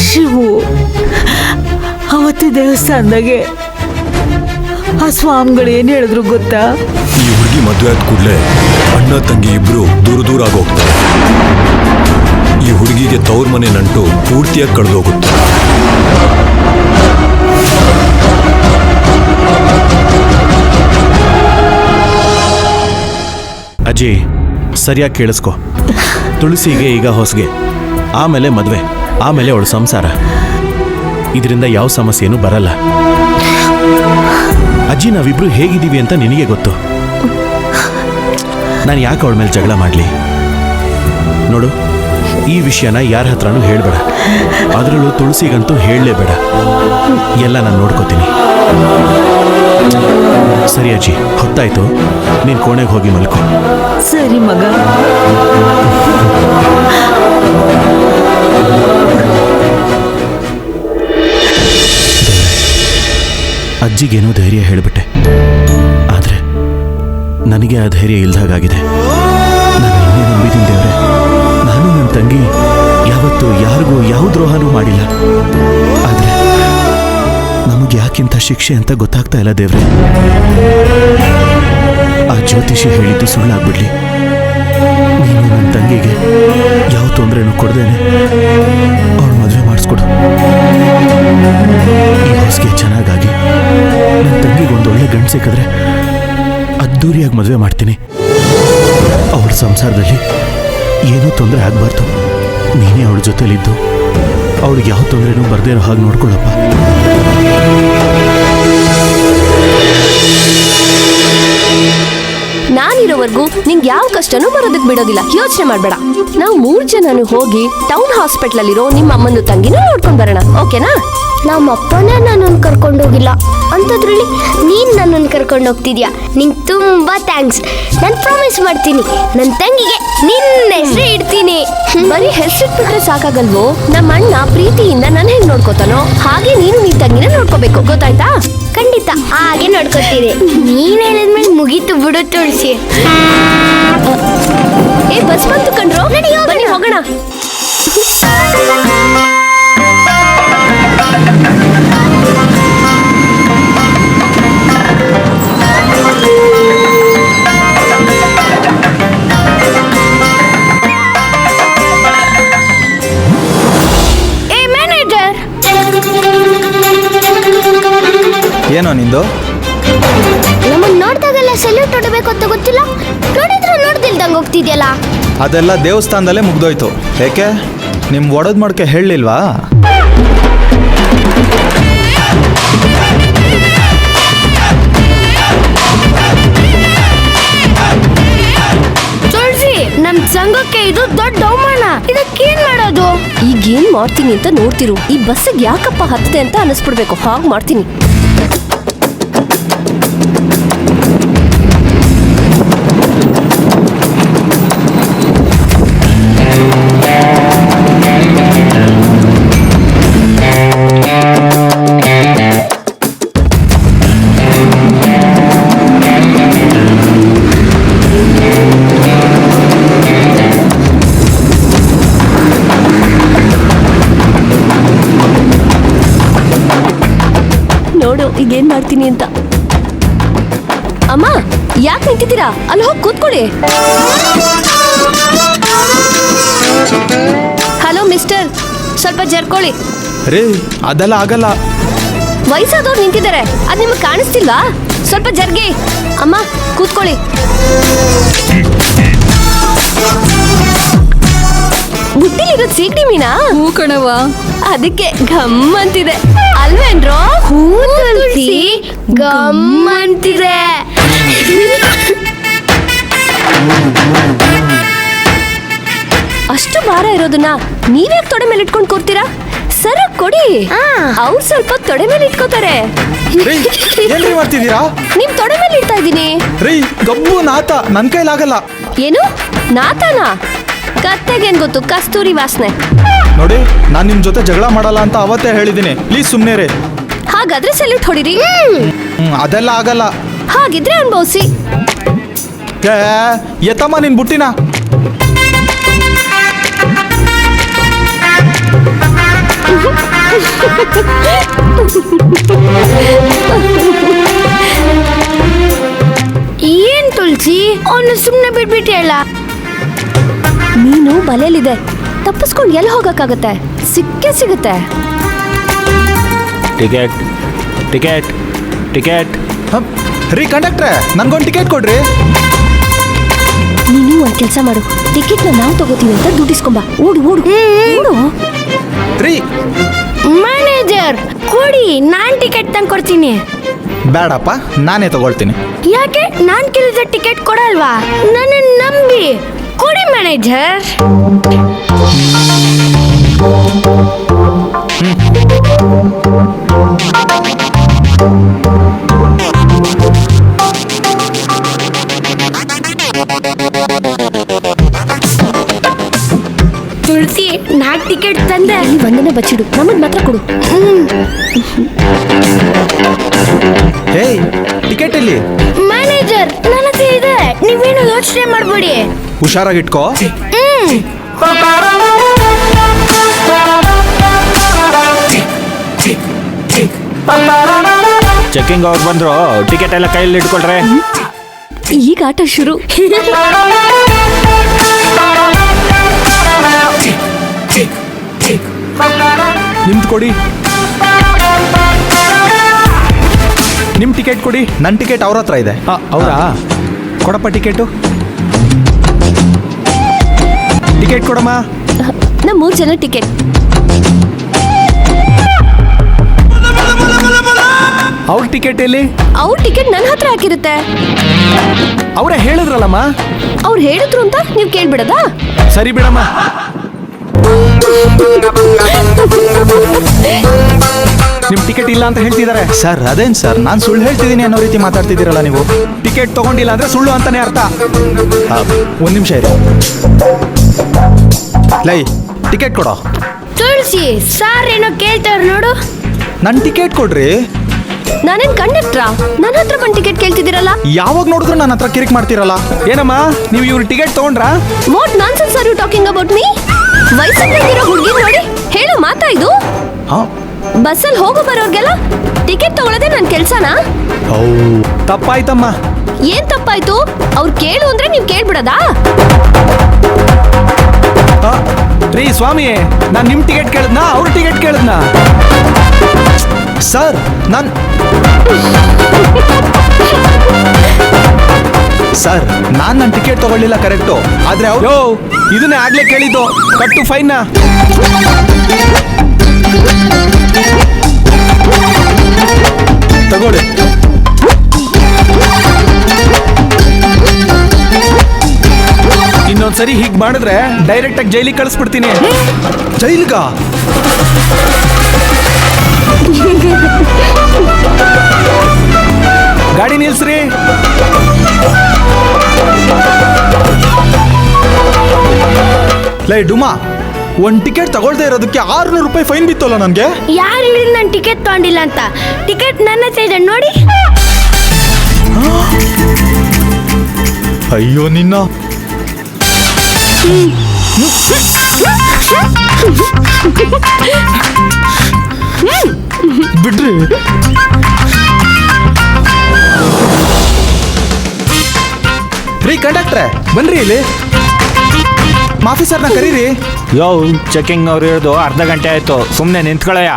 ಶಿವು ಅವತ್ತು ದೇವಸ್ಥಾನದಾಗೆ ಆ ಸ್ವಾಮಿಗಳು ಏನ್ ಹೇಳಿದ್ರು ಗೊತ್ತಾ? ಈ ಹುಡುಗಿ ಮದುವೆ ಆದ ಕೂಡಲೇ ಅಣ್ಣ ತಂಗಿ ಇಬ್ರು ದೂರ ದೂರ ಆಗೋಗ್ತಾರೆ. ಈ ಹುಡುಗಿಗೆ ತವ್ರ ಮನೆ ನಂಟು ಪೂರ್ತಿಯಾಗಿ ಕಳೆದೋಗುತ್ತೆ. ಅಜ್ಜಿ, ಸರಿಯಾಗಿ ಕೇಳಿಸ್ಕೊ. ತುಳಸಿಗೆ ಈಗ ಹೊಸ್ಗೆ, ಆಮೇಲೆ ಮದ್ವೆ, ಆಮೇಲೆ ಅವಳ ಸಂಸಾರ. ಇದರಿಂದ ಯಾವ ಸಮಸ್ಯೆನೂ ಬರಲ್ಲ. ಅಜ್ಜಿ, ನಾವಿಬ್ರು ಹೇಗಿದ್ದೀವಿ ಅಂತ ನಿನಗೆ ಗೊತ್ತು. ನಾನು ಯಾಕೆ ಅವಳ ಮೇಲೆ ಜಗಳ ಮಾಡಲಿ? ನೋಡು, ಈ ವಿಷಯನ ಯಾರ ಹತ್ರನೂ ಹೇಳ್ಬೇಡ. ಅದರಲ್ಲೂ ತುಳಸಿಗಂತೂ ಹೇಳಲೇಬೇಡ. ಎಲ್ಲ ನಾನು ನೋಡ್ಕೋತೀನಿ. ಸರಿ ಅಜ್ಜಿ, ಹೊತ್ತಾಯ್ತು, ನೀನ್ ಕೋಣೆಗೆ ಹೋಗಿ ಮಲ್ಕೋ. ಸರಿ ಮಗ. ಅಜ್ಜಿಗೇನೋ ಧೈರ್ಯ ಹೇಳಿಬಿಟ್ಟೆ, ಆದ್ರೆ ನನಗೆ ಆ ಧೈರ್ಯ ಇಲ್ದಾಗಿದೆ. ನಾನು ಇನ್ನೇ ನಂಬಿದ್ದೀನಿ ದೇವ್ರೆ. ನಾನು ನನ್ನ ತಂಗಿ ಯಾವತ್ತೂ ಯಾರಿಗೂ ಯಾವ ದ್ರೋಹನೂ ಮಾಡಿಲ್ಲ. ಆದ್ರೆ ನಮಗೆ ಯಾಕಿಂತ ಶಿಕ್ಷೆ ಅಂತ ಗೊತ್ತಾಗ್ತಾ ಇಲ್ಲ ದೇವ್ರೆ. ಆ ಜ್ಯೋತಿಷಿ ಹೇಳಿದ್ದು ಸುಳ್ಳಾಗ್ಬಿಡ್ಲಿ. ನೀನು ನನ್ನ ತಂಗಿಗೆ ಯಾವ ತೊಂದರೆನೂ ಕೊಡ್ದೇನೆ ಅವಳು ಮದುವೆ ಮಾಡಿಸ್ಕೊಡು. ಈ ಹೊಸಿಗೆ ಚೆನ್ನಾಗಾಗಿ ನನ್ನ ತಂಗಿಗೆ ಒಂದು ಒಳ್ಳೆ ಗಂಡು ಸಿಕ್ಕಿದ್ರೆ ಅದ್ದೂರಿಯಾಗಿ ಮದುವೆ ಮಾಡ್ತೀನಿ. ಅವಳ ಸಂಸಾರದಲ್ಲಿ ಏನೂ ತೊಂದರೆ ಆಗಬಾರ್ದು. ನೀನೇ ಅವಳ ಜೊತೆಲಿದ್ದು ಅವಳಿಗೆ ಯಾವ ತೊಂದರೆನೂ ಬರ್ದೇನೋ ಹಾಗೆ ನೋಡ್ಕೊಳ್ಳಪ್ಪ. ನಾನಿರೋವರೆಗೂ ನಿಂಗೆ ಯಾವ ಕಷ್ಟನೂ ಬರೋದಕ್ ಬಿಡೋದಿಲ್ಲ. ಯೋಚನೆ ಮಾಡ್ಬೇಡ. ನಾವು 3 ಜನನು ಹೋಗಿ ಟೌನ್ ಹಾಸ್ಪಿಟಲ್ ಅಲ್ಲಿರೋ ನಿಮ್ಮ ಅಮ್ಮನ ತಂಗಿನ ನೋಡ್ಕೊಂಡ್ ಬರೋಣ, ಓಕೆನಾ? ನಮ್ಮ ಅಪ್ಪನೇ ನನ್ನನ್ನು ಕರ್ಕೊಂಡು ಹೋಗಿಲ್ಲ, ಅಂಥದ್ರಲ್ಲಿ ನೀನು ನನ್ನನ್ನು ಕರ್ಕೊಂಡು ಹೋಗ್ತಿದ್ಯಾ. ನಿಂಗೆ ತುಂಬಾ ಥ್ಯಾಂಕ್ಸ್. ನಾನು ಪ್ರಾಮಿಸ್ ಮಾಡ್ತೀನಿ, ನನ್ನ ತಂಗಿಗೆ ನಿನ್ನ ಹೆಸರು ಇಡ್ತೀನಿ. ಬರೀ ಹೆಸರಿಟ್ಬಿಟ್ರೆ ಸಾಕಾಗಲ್ವೋ? ನಮ್ಮ ಅಣ್ಣ ಪ್ರೀತಿಯಿಂದ ನನ್ನ ಹೆಂಗ್ ನೋಡ್ಕೋತಾನೋ ಹಾಗೆ ನೀನು ನಿನ್ ತಂಗಿನ ನೋಡ್ಕೋಬೇಕು, ಗೊತ್ತಾಯ್ತಾ? ಖಂಡಿತ ಹಾಗೆ ನೋಡ್ಕೊತೀನಿ. ನೀನ್ ಹೇಳಿದ್ಮೇಲೆ ಮುಗೀತು ಬಿಡು ತುಳಸಿ. ಏ ಬಸ್ ಬಂತು ಕಣ್ರೋ, ಬನ್ನಿ ಹೋಗೋಣ. ಏನೋ ನಿಂದು? ನಮ್ಮನ್ನ ನೋಡ್ದಾಗೆಲ್ಲ ಸೆಲ್ಯೂಟ್ ಹೊಡಬೇಕು ಅಂತ ಗೊತ್ತಿಲ್ಲ, ನೋಡಿದ್ರೆ ನೋಡ್ದಿಲ್ದಂಗೆ ಹೋಗ್ತಿದ್ಯಲ್ಲ. ಅದೆಲ್ಲ ದೇವಸ್ಥಾನದಲ್ಲೇ ಮುಗ್ದೋಯ್ತು. ಏಕೆ ನಿಮ್ ಒಡದ್ ಮಾಡ್ಕೆ ಹೇಳಲಿಲ್ವಾ? ತುಳಸಿ, ನಮ್ ಸಂಘಕ್ಕೆ ಇದು ದೊಡ್ಡ ಅವಮಾನ. ಇದಕ್ಕೇನ್ ಮಾಡೋದು? ಈಗೇನ್ ಮಾಡ್ತೀನಿ ಅಂತ ನೋಡ್ತಿರು. ಈ ಬಸ್ಸಿಗೆ ಯಾಕಪ್ಪ ಹತ್ತದೆ ಅಂತ ಅನಿಸ್ಬಿಡ್ಬೇಕು, ಹಾಗೆ ಮಾಡ್ತೀನಿ. ನೋಡು ಈಗೇನ್ ಮಾಡ್ತೀನಿ ಅಂತ. ಅಮ್ಮ ಯಾಕೆ ನಿಂತಿದ್ದೀರಾ? ಅಲ್ಲಿ ಹೋಗಿ ಕೂತ್ಕೊಳ್ಳಿ. ಹಲೋ ಮಿಸ್ಟರ್, ಸ್ವಲ್ಪ ಜರ್ಕೊಳ್ಳಿ. ರೀ ಅದೆಲ್ಲ ಆಗಲ್ಲ. ವಯಸ್ಸಾದವ್ರು ನಿಂತಿದ್ದಾರೆ, ಅದ್ ನಿಮಗೆ ಕಾಣಿಸ್ತಿಲ್ವಾ? ಸ್ವಲ್ಪ ಜರ್ಗಿ. ಅಮ್ಮ ಕೂತ್ಕೊಳ್ಳಿ. ಬುಟ್ಟಿಲಿರೋದು ಸೀಗಡಿ ಮೀನಾ? ಹೂ ಕಣವ. ಅದಕ್ಕೆ ಘಮ್ ಅಂತಿದೆ ಅಲ್ವೇನ್ರೋ? ಹೂ ತುಳಸಿ, ಗಮ್ ಅಂತಿದೆ. ಅಷ್ಟು ಭಾರ ಇರೋದನ್ನ ನೀವ್ಯಾಕೆ ತೊಡೆ ಮೇಲೆ ಇಟ್ಕೊಂಡು ಕೂರ್ತೀರಾ? ಸರ ಕೊಡಿ, ಅವ್ರು ಸ್ವಲ್ಪ ತೊಡೆ ಮೇಲೆ ಇಟ್ಕೋತಾರೆ. ಏನ್ರಿ ಮಾಡ್ತಿದ್ದೀರಾ? ನಿಮ್ ತೊಡೆ ಮೇಲೆ ಇಡ್ತಾ ಇದ್ದೀನಿ. ರೀ ಗಬ್ಬು ನಾತ, ನನ್ ಕೈಲಾಗಲ್ಲ. ಏನು ನಾತನ? ಕತ್ತೆಗೇನ್ ಗೊತ್ತು, ಕಸ್ತೂರಿ ವಾಸನೆ. ನೋಡಿ, ನಾನ್ ನಿಮ್ ಜೊತೆ ಜಗಳ ಮಾಡಲ್ಲ ಅಂತ ಅವತ್ತೇ ಹೇಳಿದ್ದೀನಿ. ಪ್ಲೀಸ್ ಸುಮ್ನೆ ರೀ. ಹಾಗಾದ್ರೆ ಸೆಲ್ಯೂಟ್ ಹೊಡಿರಿ. ಅದೆಲ್ಲ ಆಗಲ್ಲ. ಹಾಗಿದ್ರೆ ಅನ್ಭವಿಸಿ. ಎತ್ತಮ್ಮ ನಿನ್ ಬುಟ್ಟಿನ. ಏನ್ ತುಳಸಿ, ಅವನು ಸುಮ್ನೆ ಬಿಟ್ಬಿಟ್ಟಿಯಲ್ಲ. ನೀನು ಬಲೆಯಲ್ಲಿದೆ, ತಪ್ಪಿಸ್ಕೊಂಡು ಎಲ್ಲಿ ಹೋಗಕ್ಕಾಗತ್ತೆ? ಸಿಕ್ಕೇ ಸಿಗುತ್ತೆ. Ticket ticket ticket. ರೀ ಕಂಡಕ್ಟ್ರೆ, ನನ್ಗೊಂದು ಟಿಕೆಟ್ ಕೊಡ್ರಿ. ನೀನು ಒಂದ್ ಕೆಲಸ ಮಾಡು, ಟಿಕೆಟ್ನ ನಾವು ತಗೋತೀವಿ ಅಂತ ದುಡ್ಡಿಸ್ಕೊಂಬ. ಓಡು ಓಡು ಓಡು. ರೀ ಮ್ಯಾನೇಜರ್ ಕೊಡಿ, ನಾನ್ ಟಿಕೆಟ್ ತಂದು ಕೊಡ್ತೀನಿ. ಬೇಡಪ್ಪ, ನಾನೇ ತಗೊಳ್ತೀನಿ. ಯಾಕೆ? ನಾನ್ ಕೇಳಿದ ಟಿಕೆಟ್ ಕೊಡಲ್ವಾ? ನನ್ನ ನಂಬಿ ಕೊಡಿ. ನೋಡಿ ಮ್ಯಾನೇಜರ್. ತುಳಸಿ 4 ಟಿಕೆಟ್ ತಂದೆ. ಒಂದನ್ನೇ ಬಚ್ಚಿಡು, ನಮಗ್ ಮಾತ್ರ ಕೊಡು. ಹೇಯ್, ಟಿಕೆಟ್ ಇಲ್ಲಿ. ಮ್ಯಾನೇಜರ್ ನನ್ನ ಹತ್ರ ಇದೆ, ನೀವೇನು ಯೋಚನೆ ಮಾಡಬೇಡಿ. ಹುಷಾರಾಗಿಟ್ಕೋ. ಚೆಕಿಂಗ್ ಅವ್ರು ಬಂದ್ರು, ಟಿಕೆಟ್ ಎಲ್ಲ ಕೈಯಲ್ಲಿ ಇಟ್ಕೊಳ್ರೆ. ಈಗ ಆಟ ಶುರು. ನಿಮ್ದು ಕೊಡಿ. ನಿಮ್ ಟಿಕೆಟ್ ಕೊಡಿ. ನನ್ನ ಟಿಕೆಟ್ ಅವ್ರ ಹತ್ರ ಇದೆ. ಅವರಾ? ಕೊಡಪ್ಪ ಟಿಕೆಟು. ಟಿಕೆಟ್ ಕೊಡಮ್ಮ. ನಮ್ 3 ಜನ ಟಿಕೆಟ್. ಅವ್ರ ಟಿಕೆಟ್ ಎಲ್ಲಿ? ಅವ್ರ ಟಿಕೆಟ್ ನನ್ನ ಹತ್ರ ಹಾಕಿರುತ್ತೆ. ಅವರೇ ಹೇಳಿದ್ರಲ್ಲಮ್ಮ. ಅವ್ರು ಹೇಳಿದ್ರು ಅಂತ ನೀವ್ ಕೇಳ್ಬಿಡದಾ? ಸರಿ ಬಿಡಮ್ಮ. ನಿಮ್ ಟಿಕೆಟ್ ಇಲ್ಲ ಅಂತ ಹೇಳ್ತಿದ್ದಾರೆ. ಸರ್ ಅದೇನ್ ಸರ್, ನಾನು ಸುಳ್ಳು ಹೇಳ್ತಿದ್ದೀನಿ ಅನ್ನೋ ರೀತಿ ಮಾತಾಡ್ತಿದ್ದೀರಲ್ಲ ನೀವು. ಟಿಕೆಟ್ ತಗೊಂಡಿಲ್ಲ ಅಂದ್ರೆ ಸುಳ್ಳು ಅಂತಾನೆ ಅರ್ಥ. ಒಂದ್ ನಿಮಿಷ ಇರಿ. ಲೈ, ಟಿಕೆಟ್ ಕೊಡೋ. ತುಳಸಿ ಸಾರ್ ಏನೋ ಕೇಳ್ತಾರ ನೋಡು. ನನ್ನ ಟಿಕೆಟ್ ಕೊಡ್ರಿ. ನಾನೇನ್ ಕಂಡಕ್ಟ್ರಾ? ನನ್ನ ಹತ್ರ ಬಂದ್ ಟಿಕೆಟ್ ಕೇಳ್ತಿದ್ದೀರಲ್ಲ. ಯಾವಾಗ ನೋಡಿದ್ರು ನನ್ನ ಹತ್ರ ಕಿರಿಕ್ ಮಾಡ್ತಿರಲ್ಲ. ಏನಮ್ಮ, ನೀವು ಇವ್ರ ಟಿಕೆಟ್ ತಗೊಂಡ್ರಾ? What nonsense are you talking about me? ವಯಸ್ಸಿನಲ್ಲಿರೋ ಹುಡುಗಿ ನೋಡಿ ಹೇಳೋ ಮಾತಾ ಇದು? ಬಸ್ಸಲ್ಲಿ ಹೋಗೋ ಬರೋರ್ಗೆಲ್ಲ ಟಿಕೆಟ್ ತಗೊಳ್ಳೋದೇ ನನ್ ಕೆಲ್ಸನಾ? ತಪ್ಪಾಯ್ತಮ್ಮ. ಏನ್ ತಪ್ಪಾಯ್ತು? ಅವ್ರು ಕೇಳು ಅಂದ್ರೆ ನೀವ್ ಕೇಳ್ಬಿಡದಾ? ರೀ ಸ್ವಾಮಿ, ನಾನ್ ನಿಮ್ ಟಿಕೆಟ್ ಕೇಳಿದ್ನಾ ಅವ್ರ ಟಿಕೆಟ್ ಕೇಳಿದ್ನಾ? ಸರ್ ಸರ್ ನಾನು ನನ್ನ ಟಿಕೆಟ್ ತಗೊಳ್ಳಿಲ್ಲ ಕರೆಕ್ಟು, ಆದ್ರೆ ಅವ್ರು ಇದನ್ನೇ ಆಗ್ಲೇ ಕೇಳಿದ್ದು. ಕಟ್ಟು ಫೈನ್. ತಗೊಳ್ಳಿ. ಇನ್ನೊಂದ್ಸರಿ ಹೀಗ್ ಮಾಡಿದ್ರೆ ಡೈರೆಕ್ಟ್ ಆಗಿ ಜೈಲಿಗೆ ಕಳಿಸ್ಬಿಡ್ತೀನಿ. ಜೈಲ್ಗ? ಗಾಡಿ ನಿಲ್ಸ್ರಿ. ಲೈ ಡುಮಾ, ಒಂದ್ ಟಿಕೆಟ್ ತಗೊಳ್ದೇ ಇರೋದಕ್ಕೆ 600 ರೂಪಾಯಿ ಫೈನ್ ಬಿತ್ತಲ್ಲ ನನ್ಗೆ. ಯಾರು ಹೇಳಿದ್ರು ನಾನು ಟಿಕೆಟ್ ತಗೊಂಡಿಲ್ಲ ಅಂತ? ಟಿಕೆಟ್ ನನ್ನ ಹತ್ರ ಇದೆ ನೋಡಿ. ಅಯ್ಯೋ ನಿನ್ನ. ಬಿಡ್ರಿ. ರೀ ಕಂಡಕ್ಟ್ರೆ, ಬನ್ರಿ ಇಲ್ಲಿ. ಆಫೀಸರ್ನ ಕರೀರಿ. ಯೋ, ಚೆಕಿಂಗ್ ಅವ್ರು ಇರೋದು ಅರ್ಧ ಗಂಟೆ ಆಯ್ತು, ಸುಮ್ಮನೆ ನಿಂತ್ಕೊಳ್ಳಯ್ಯ.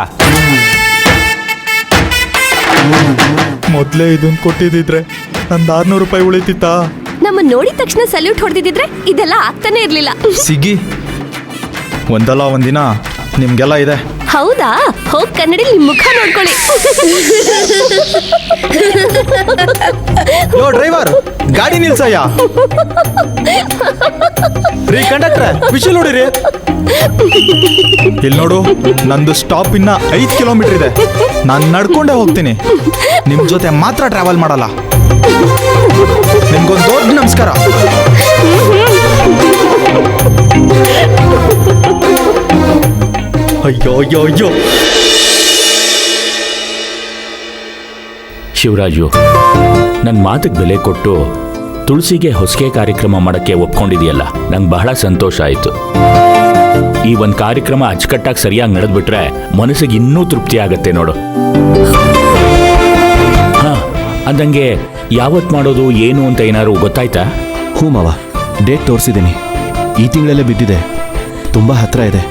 ಮೊದ್ಲೇ ಇದನ್ನ ಕೊಟ್ಟಿದ್ದಿದ್ರೆ ನಂದು 600 ರೂಪಾಯಿ ಉಳಿತಿತ್ತಾ? ನಮ್ಮ ನೋಡಿದ ತಕ್ಷಣ ಸಲ್ಯೂಟ್ ಹೊಡೆದಿದ್ರೆ ಇದೆಲ್ಲ ಆಗ್ತಾನೆ ಇರ್ಲಿಲ್ಲ. ಸಿಗಿ, ಒಂದಲ್ಲ ಒಂದಿನ ನಿಮ್ಗೆಲ್ಲ ಇದೆ. ಹೌದಾ? ಹೋಗ್ ಕನ್ನಡಿ ನಿಮ್ ಮುಖ ನೋಡ್ಕೊಳ್ಳಿ. ಯೋ ಡ್ರೈವರ್, ಗಾಡಿ ನಿಲ್ಸಯ್ಯ. ರೀ ಕಂಡಕ್ಟ್ರೆ, ವಿಷಲ್ ನೋಡಿರಿ. ಇಲ್ಲಿ ನೋಡು, ನಂದು ಸ್ಟಾಪ್ ಇನ್ನ 5 ಕಿಲೋಮೀಟರ್ ಇದೆ. ನಾನು ನಡ್ಕೊಂಡೇ ಹೋಗ್ತೀನಿ, ನಿಮ್ ಜೊತೆ ಮಾತ್ರ ಟ್ರಾವೆಲ್ ಮಾಡಲ್ಲ. ನಿಮ್ಗೊಂದು ದೊಡ್ಡ ನಮಸ್ಕಾರ. ಅಯ್ಯೋ ಅಯ್ಯೋ ಅಯ್ಯೋ. ಶಿವರಾಜು, ನನ್ನ ಮಾತಿಗೆ ಬೆಲೆ ಕೊಟ್ಟು ತುಳಸಿಗೆ ಹೊಸಿಗೆ ಕಾರ್ಯಕ್ರಮ ಮಾಡಕ್ಕೆ ಒಪ್ಕೊಂಡಿದೆಯಲ್ಲ, ನಂಗೆ ಬಹಳ ಸಂತೋಷ ಆಯಿತು. ಈ ಒಂದು ಕಾರ್ಯಕ್ರಮ ಅಚ್ಚುಕಟ್ಟಾಗಿ ಸರಿಯಾಗಿ ನಡೆದ್ಬಿಟ್ರೆ ಮನಸ್ಸಿಗೆ ಇನ್ನೂ ತೃಪ್ತಿ ಆಗತ್ತೆ ನೋಡು. ಹಾ, ಅಂದಂಗೆ ಯಾವತ್ತು ಮಾಡೋದು ಏನು ಅಂತ ಏನಾದ್ರು ಗೊತ್ತಾಯ್ತಾ? ಹ್ಞೂ ಮಾವ, ಡೇಟ್ ತೋರಿಸಿದ್ದೀನಿ. ಈ ತಿಂಗಳಲ್ಲೇ ಬಿದ್ದಿದೆ, ತುಂಬ ಹತ್ರ ಇದೆ.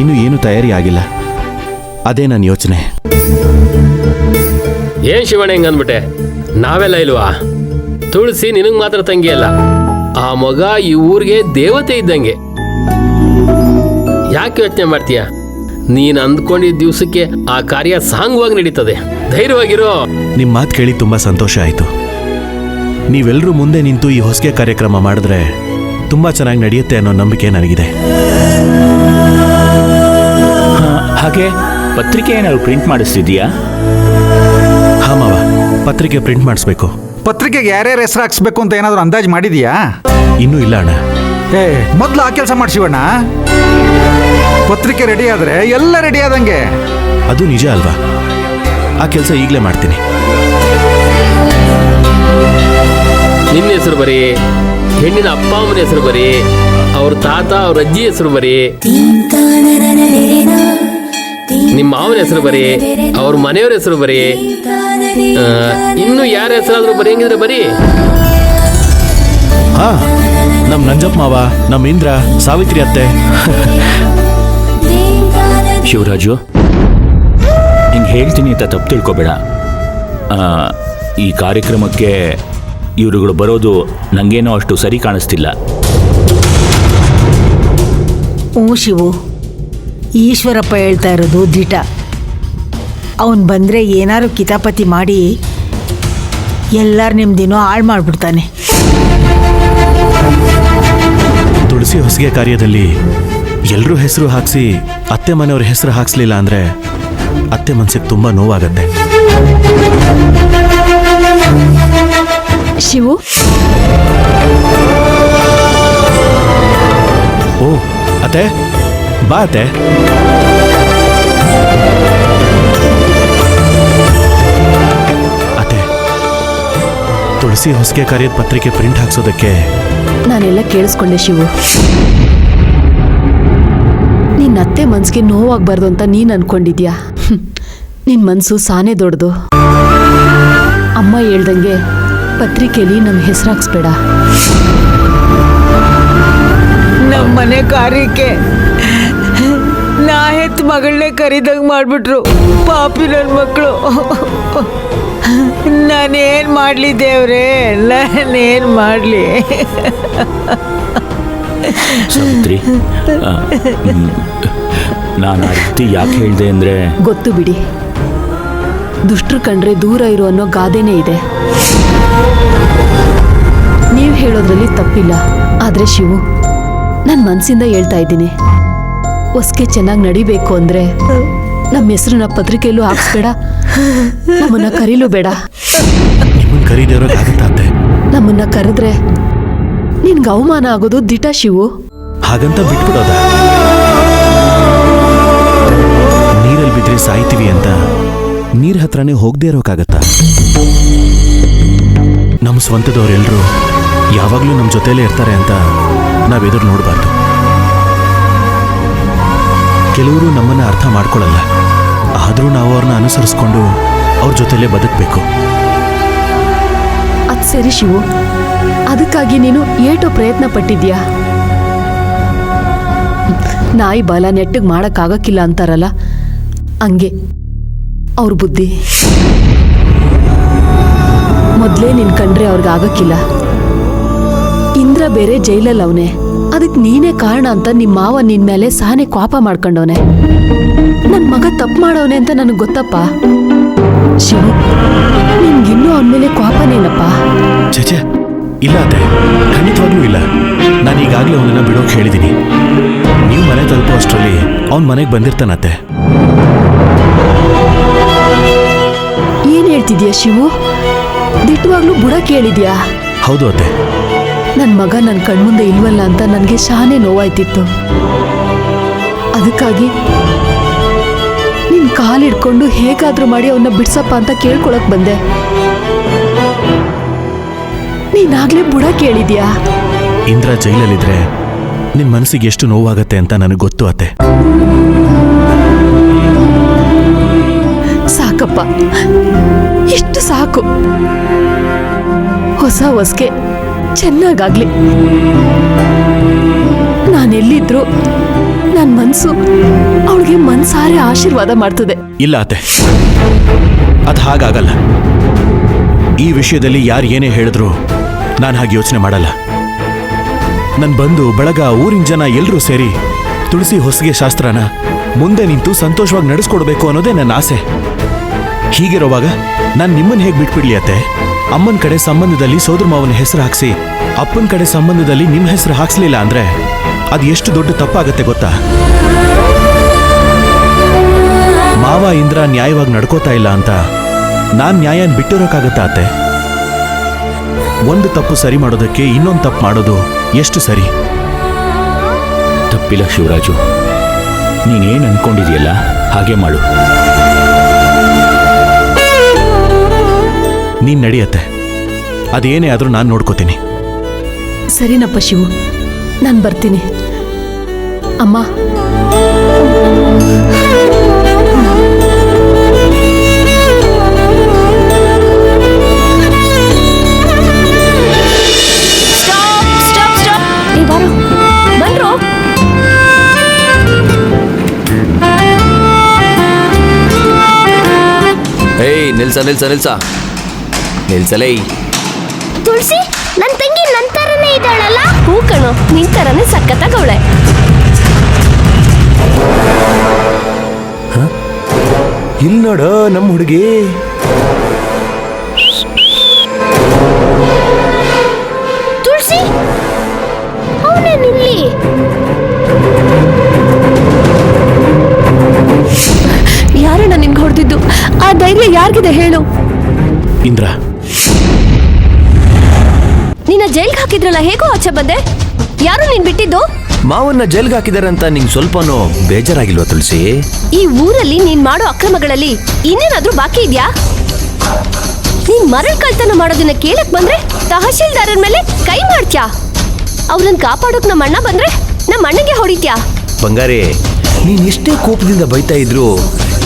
ಇನ್ನೂ ಏನು ತಯಾರಿ ಆಗಿಲ್ಲ. ಅದೇ ನನ್ನ ಯೋಚನೆ. ಏನ್ ಶಿವಣ್ಣ ಹಿಂಗ ಅಂದ್ಬಿಟ್ಟೆ? ನಾವೆಲ್ಲ ಇಲ್ವಾ? ತುಳಸಿ ನಿನಗ್ ಮಾತ್ರ ತಂಗಿ ಅಲ್ಲ, ಆ ಮಗ ಈ ಊರಿಗೆ ದೇವತೆ ಇದ್ದಂಗೆ. ಯಾಕೆ ಯೋಚನೆ ಮಾಡ್ತೀಯ? ನೀನ್ ಅಂದ್ಕೊಂಡಿದ್ದ ದಿವಸಕ್ಕೆ ಆ ಕಾರ್ಯ ಸಾಂಗವಾಗಿ ನಡೀತದೆ. ಧೈರ್ಯವಾಗಿರೋ. ನಿಮ್ಮ ಮಾತು ಕೇಳಿ ತುಂಬ ಸಂತೋಷ ಆಯಿತು. ನೀವೆಲ್ಲರೂ ಮುಂದೆ ನಿಂತು ಈ ಹೊಸಿಗೆ ಕಾರ್ಯಕ್ರಮ ಮಾಡಿದ್ರೆ ತುಂಬಾ ಚೆನ್ನಾಗಿ ನಡೆಯುತ್ತೆ ಅನ್ನೋ ನಂಬಿಕೆ ನನಗಿದೆ. ಹಾಗೆ ಪತ್ರಿಕೆ ಏನಾದ್ರು ಪ್ರಿಂಟ್ ಮಾಡಿಸ್ತಿದ್ಯಾ? ಹಾ ಮಾವ, ಪತ್ರಿಕೆ ಪ್ರಿಂಟ್ ಮಾಡಿಸ್ಬೇಕು. ಪತ್ರಿಕೆಗೆ ಯಾರ್ಯಾರ ಹೆಸರು ಹಾಕ್ಸ್ಬೇಕು ಅಂತ ಏನಾದ್ರು ಅಂದಾಜು ಮಾಡಿದೀಯಾ? ಇನ್ನೂ ಇಲ್ಲ ಅಣ್ಣ. ಮೊದ್ಲು ಆ ಕೆಲಸ ಮಾಡ್ಸಿವಣ್ಣ. ಪತ್ರಿಕೆ ರೆಡಿ ಆದ್ರೆ ಎಲ್ಲ ರೆಡಿ ಆದಂಗೆ. ಅದು ನಿಜ ಅಲ್ವಾ? ಆ ಕೆಲಸ ಈಗಲೇ ಮಾಡ್ತೀನಿ. ನಿನ್ನ ಹೆಸರು ಬರೀ, ಹೆಣ್ಣಿನ ಅಪ್ಪ ಅಮ್ಮನ ಹೆಸರು ಬರೀ, ಅವ್ರ ತಾತ ಅವ್ರ ಅಜ್ಜಿ ಹೆಸರು ಬರೀ, ನಿಮ್ಮ ಮಾವನ ಹೆಸರು ಬರೀ, ಅವ್ರ ಮನೆಯವ್ರ ಹೆಸರು ಬರೀ, ಇನ್ನು ಯಾರ ಹೆಸರಾದ್ರೂ ಬರೆಯಂಗಿದ್ರೆ ಬರೀ. ಹಾ, ನಮ್ ನಂಜಪ್ಪ ಮಾವ, ನಮ್ ಇಂದ್ರ, ಸಾವಿತ್ರಿ ಅತ್ತೆ. ಶಿವರಾಜು, ಹಿಂಗೆ ಹೇಳ್ತೀನಿ ಅಂತ ತಪ್ಪು ತಿಳ್ಕೊಬೇಡ. ಈ ಕಾರ್ಯಕ್ರಮಕ್ಕೆ ಇವರುಗಳು ಬರೋದು ನಂಗೇನೋ ಅಷ್ಟು ಸರಿ ಕಾಣಿಸ್ತಿಲ್ಲ. ಶಿವು, ಈಶ್ವರಪ್ಪ ಹೇಳ್ತಾ ಇರೋದು ದಿಟ. ಅವನು ಬಂದರೆ ಏನಾರು ಕಿತಾಪತಿ ಮಾಡಿ ಎಲ್ಲರ ನಿಮ್ದಿನೋ ಹಾಳು ಮಾಡಿಬಿಡ್ತಾನೆ. ತುಳಸಿ ಹೊಸಿಗೆ ಕಾರ್ಯದಲ್ಲಿ ಎಲ್ಲರೂ ಹೆಸರು ಹಾಕ್ಸಿ ಅತ್ತೆ ಮನೆಯವ್ರ ಹೆಸರು ಹಾಕ್ಸ್ಲಿಲ್ಲ ಅಂದ್ರೆ ಅತ್ತೆ ಮನ್ಸಿಗೆ ತುಂಬಾ ನೋವಾಗತ್ತೆ. ಶಿವು, ಓ ಅತ್ತೆ, ಬಾ ಅತ್ತೆ. ಅತ್ತೆ, ತುಳಸಿ ಹೊಸಿಗೆ ಕಾರ್ಯದ ಪತ್ರಿಕೆ ಪ್ರಿಂಟ್ ಹಾಕ್ಸೋದಕ್ಕೆ ನಾನೆಲ್ಲ ಕೇಳಿಸ್ಕೊಂಡೆ ಶಿವು. ನಿನ್ನ ಅತ್ತೆ ಮನ್ಸಿಗೆ ನೋವಾಗಬಾರ್ದು ಅಂತ ನೀನ್ ಅನ್ಕೊಂಡಿದ್ಯಾ? ನಿನ್ ಮನ್ಸು ಸಾನೇ ದೊಡ್ಡದು. ಅಮ್ಮ ಹೇಳ್ದಂಗೆ ಪತ್ರಿಕೆಯಲ್ಲಿ ನಮ್ಮ ಹೆಸರು ಹಾಕ್ಸ್ಬೇಡ. ನಮ್ಮನೆ ಕಾರ್ಯಕ್ಕೆ ನಾ ಹೆತ್ ಮಗಳನ್ನೇ ಕರಿದಂಗೆ ಮಾಡ್ಬಿಟ್ರು ಪಾಪಿ ನನ್ನ ಮಕ್ಕಳು. ನಾನೇನ್ ಮಾಡ್ಲಿ ದೇವ್ರೆ, ನಾನೇನ್ ಮಾಡ್ಲಿ? ಸಾವಿತ್ರಿ, ನಾನು ಆ ರೀತಿ ಯಾಕೆ ಹೇಳಿದೆ ಅಂದ್ರೆ, ಗೊತ್ತು ಬಿಡಿ, ದುಷ್ಟರು ಕಂಡ್ರೆ ದೂರ ಇರು ಅನ್ನೋ ಗಾದೆನೇ ಇದೆ. ನೀವು ಹೇಳೋದ್ರಲ್ಲಿ ತಪ್ಪಿಲ್ಲ. ಆದ್ರೆ ಶಿವು, ನನ್ನ ಮನ್ಸಿಂದ ಹೇಳ್ತಾ ಇದ್ದೀನಿ, ಹೊಸ್ಗೆ ಚೆನ್ನಾಗಿ ನಡಿಬೇಕು ಅಂದ್ರೆ ನಮ್ಮ ಹೆಸರನ್ನ ಪತ್ರಿಕೆಯಲ್ಲೂ ಹಾಕ್ಸ್ಬೇಡ, ನಮ್ಮನ್ನ ಕರೀಲೂ ಬೇಡ. ನಿಮ್ಮನ್ನ ಕರೀದೇವ್ರಾಗತ್ತೆ. ನಮ್ಮನ್ನ ಕರೆದ್ರೆ ನಿನ್ಗೆ ಅವಮಾನ ಆಗೋದು ದಿಟ ಶಿವು. ಹಾಗಂತ ಬಿಟ್ಬಿಡೋದ? ನೀರಲ್ಲಿ ಬಿದ್ರೆ ಸಾಯ್ತೀವಿ ಅಂತ ನೀರ್ ಹತ್ರನೇ ಹೋಗದೆ ಇರೋಕ್ಕಾಗತ್ತಾ? ನಮ್ಮ ಸ್ವಂತದವರೆಲ್ಲರೂ ಯಾವಾಗ್ಲೂ ನಮ್ಮ ಜೊತೆಲೇ ಇರ್ತಾರೆ ಅಂತ ನಾವೆದುರು ನೋಡಬಾರ್ದು. ಕೆಲವರು ನಮ್ಮನ್ನ ಅರ್ಥ ಮಾಡ್ಕೊಳ್ಳಲ್ಲ, ಆದ್ರೂ ನಾವು ಅವ್ರನ್ನ ಅನುಸರಿಸ್ಕೊಂಡು ಅವ್ರ ಜೊತೆಲೇ ಬದುಕಬೇಕು. ಅದ್ ಸರಿ ಶಿವು, ಅದಕ್ಕಾಗಿ ನೀನು ಏಟೋ ಪ್ರಯತ್ನ ಪಟ್ಟಿದ್ಯಾ? ನಾಯಿ ಬಾಲ ನೆಟ್ಟಿಗೆ ಮಾಡಕ್ಕಾಗಕ್ಕಿಲ್ಲ ಅಂತಾರಲ್ಲ, ಹಂಗೆ ಅವ್ರ ಬುದ್ಧಿ. ಮೊದ್ಲೇ ನಿನ್ ಕಂಡ್ರೆ ಅವ್ರಿಗೆ ಆಗಕ್ಕಿಲ್ಲ. ಇಂದ್ರ ಬೇರೆ ಜೈಲಲ್ಲಿ ಅವನೇ, ಅದಕ್ಕೆ ನೀನೇ ಕಾರಣ ಅಂತ ನಿಮ್ಮ ಮಾವ ನಿನ್ ಮೇಲೆ ಸಾನೆ ಕೋಪ ಮಾಡ್ಕೊಂಡವನೆ. ನನ್ ಮಗ ತಪ್ಪು ಮಾಡವನೆ ಅಂತ ನನಗೆ ಗೊತ್ತಪ್ಪ. ಶಿವು, ನಿನ್ಗಿನ್ನೂ ಅವನ ಮೇಲೆ ಕೋಪನೇನಪ್ಪ? ಚೇಚೆ, ಇಲ್ಲ ಅತ್ತೆ, ಖಂಡಿತವಾಗ್ಲೂ ಇಲ್ಲ. ನಾನು ಈಗಾಗಲೇ ಅವನನ್ನ ಬಿಡೋಕೆ ಹೇಳಿದ್ದೀನಿ. ನೀವು ಮನೆ ತಲುಪೋ ಅಷ್ಟರಲ್ಲಿ ಅವನ ಮನೆಗೆ ಬಂದಿರ್ತಾನತ್ತೆ. ಏನ್ ಹೇಳ್ತಿದ್ಯಾ ಶಿವು? ದಿಟ್ಟವಾಗ್ಲೂ ಬುಡಕ್ ಹೇಳಿದ್ಯಾ? ಹೌದು ಅತ್ತೆ. ನನ್ ಮಗ ನನ್ ಕಣ್ಮುಂದೆ ಇಲ್ವಲ್ಲ ಅಂತ ನನ್ಗೆ ಶಾನೆ ನೋವಾಯ್ತಿತ್ತು. ಅದಕ್ಕಾಗಿ ನಿನ್ ಕಾಲಿಡ್ಕೊಂಡು ಹೇಗಾದ್ರೂ ಮಾಡಿ ಅವನ್ನ ಬಿಡ್ಸಪ್ಪ ಅಂತ ಕೇಳ್ಕೊಳಕ್ ಬಂದೆ. ನೀನಾಗ್ಲೇ ಬುಡಕ್ ಹೇಳಿದ್ಯಾ? ಇಂದ್ರ ಜೈಲಲ್ಲಿದ್ರೆ ನಿನ್ ಮನಸ್ಸಿಗೆ ಎಷ್ಟು ನೋವಾಗತ್ತೆ ಅಂತ ನನಗೆ ಗೊತ್ತು ಅತ್ತೆ. ಸಾಕಪ್ಪ, ಇಷ್ಟು ಸಾಕು. ಹೊಸಗೆ ಚೆನ್ನಾಗಾಗ್ಲಿ. ನಾನೆಲ್ಲಿದ್ರು ನನ್ನ ಮನ್ಸು ಅವಳಿಗೆ ಮನ್ಸಾರೆ ಆಶೀರ್ವಾದ ಮಾಡ್ತದೆ. ಇಲ್ಲ ಅತ್ತೆ, ಅದು ಹಾಗಾಗಲ್ಲ. ಈ ವಿಷಯದಲ್ಲಿ ಯಾರು ಏನೇ ಹೇಳಿದ್ರು ನಾನು ಹಾಗೆ ಯೋಚನೆ ಮಾಡಲ್ಲ. ನನ್ನ ಬಂಧು ಬಳಗ, ಊರಿನ ಜನ ಎಲ್ಲರೂ ಸೇರಿ ತುಳಸಿ ಹೊಸಿಗೆ ಶಾಸ್ತ್ರನ ಮುಂದೆ ನಿಂತು ಸಂತೋಷವಾಗಿ ನಡೆಸ್ಕೊಡ್ಬೇಕು ಅನ್ನೋದೇ ನನ್ನ ಆಸೆ. ಹೀಗಿರೋವಾಗ ನಾನು ನಿಮ್ಮನ್ನು ಹೇಗೆ ಬಿಟ್ಬಿಡ್ಲಿ ಅತ್ತೆ? ಅಮ್ಮನ ಕಡೆ ಸಂಬಂಧದಲ್ಲಿ ಸೋದರ ಮಾವನ ಹೆಸರು ಹಾಕ್ಸಿ ಅಪ್ಪನ ಕಡೆ ಸಂಬಂಧದಲ್ಲಿ ನಿಮ್ಮ ಹೆಸರು ಹಾಕ್ಸ್ಲಿಲ್ಲ ಅಂದ್ರೆ ಅದು ಎಷ್ಟು ದೊಡ್ಡ ತಪ್ಪಾಗತ್ತೆ ಗೊತ್ತಾ? ಮಾವ ಇಂದ್ರ ನ್ಯಾಯವಾಗಿ ನಡ್ಕೋತಾ ಇಲ್ಲ ಅಂತ ನಾನ್ ನ್ಯಾಯನ್ ಬಿಟ್ಟಿರೋಕ್ಕಾಗತ್ತಾ ಅತ್ತೆ? ಒಂದು ತಪ್ಪು ಸರಿ ಮಾಡೋದಕ್ಕೆ ಇನ್ನೊಂದು ತಪ್ಪು ಮಾಡೋದು ಎಷ್ಟು ಸರಿ? ತಪ್ಪಿಲ್ಲ ಶಿವರಾಜು, ನೀನೇನು ಅನ್ಕೊಂಡಿದೆಯಲ್ಲ ಹಾಗೆ ಮಾಡು. ನೀನ್ ನಡೆಯತ್ತೆ, ಅದೇನೇ ಆದ್ರೂ ನಾನು ನೋಡ್ಕೋತೀನಿ. ಸರಿನಪ್ಪ ಶಿವು, ನಾನು ಬರ್ತೀನಿ. ಅಮ್ಮ, ಏಯ್ ನಿಲ್ಸ ನಿಲ್ಸ ನಿಲ್ಸ ನಿಲ್ಸಲೇ. ತುಳಸಿ, ನನ್ನ ತಂಗಿ ನನ್ನ ತರನೇ ಇದ್ದಾಳಲ್ಲ? ಹೂ ಕಣೋ, ನಿನ್ ತರನೇ ಸಖತ್ತಾಗವಳೆ. ಇಲ್ಲಿ ನೋಡು ನಮ್ಮ ಹುಡುಗಿ. ತುಳಸಿ, ಅವನೇ ನಿಲ್ಲಿ. ಯಾರಣ್ಣ ನಿನ್ಗೆ ಹೊಡೆದಿದ್ದು? ಆ ಧೈರ್ಯ ಯಾರಿಗಿದೆ ಹೇಳು? ಇಂದ್ರ, ನಿನ್ನ ಜೈಲ್ಗೆ ಹಾಕಿದ್ರಲ್ಲ, ಹೇಗೋ ಆಚೆ ಬಂದೆ? ಯಾರು ನೀನ್ ಬಿಟ್ಟಿದ್ದು? ಮಾವನ್ನ ಜೈಲ್ಗೆ ಹಾಕಿದಾರೆ ಅಂತ ನಿಂಗೆ ಸ್ವಲ್ಪನೂ ಬೇಜಾರಾಗಿಲ್ವಾ ತುಳಸಿ? ಈ ಊರಲ್ಲಿ ನೀನ್ ಮಾಡೋ ಅಕ್ರಮಗಳಲ್ಲಿ ಇನ್ನೇನಾದ್ರೂ ಬಾಕಿ ಇದ್ಯಾ? ನೀನ್ ಮರಳು ಕಳ್ತನ ಮಾಡೋದನ್ನ ಕೇಳಕ್ ಬಂದ್ರೆ ತಹಶೀಲ್ದಾರರ ಮೇಲೆ ಕೈ ಮಾಡ್ತ್ಯಾ? ಅವ್ರನ್ನ ಕಾಪಾಡೋಕ್ ನಮ್ಮ ಅಣ್ಣ ಬಂದ್ರೆ ನಮ್ಮ ಅಣ್ಣಗೆ ಹೊಡಿತ್ಯಾ? ಬಂಗಾರಿ, ನೀನ್ ಎಷ್ಟೇ ಕೋಪದಿಂದ ಬೈತಾ ಇದ್ರು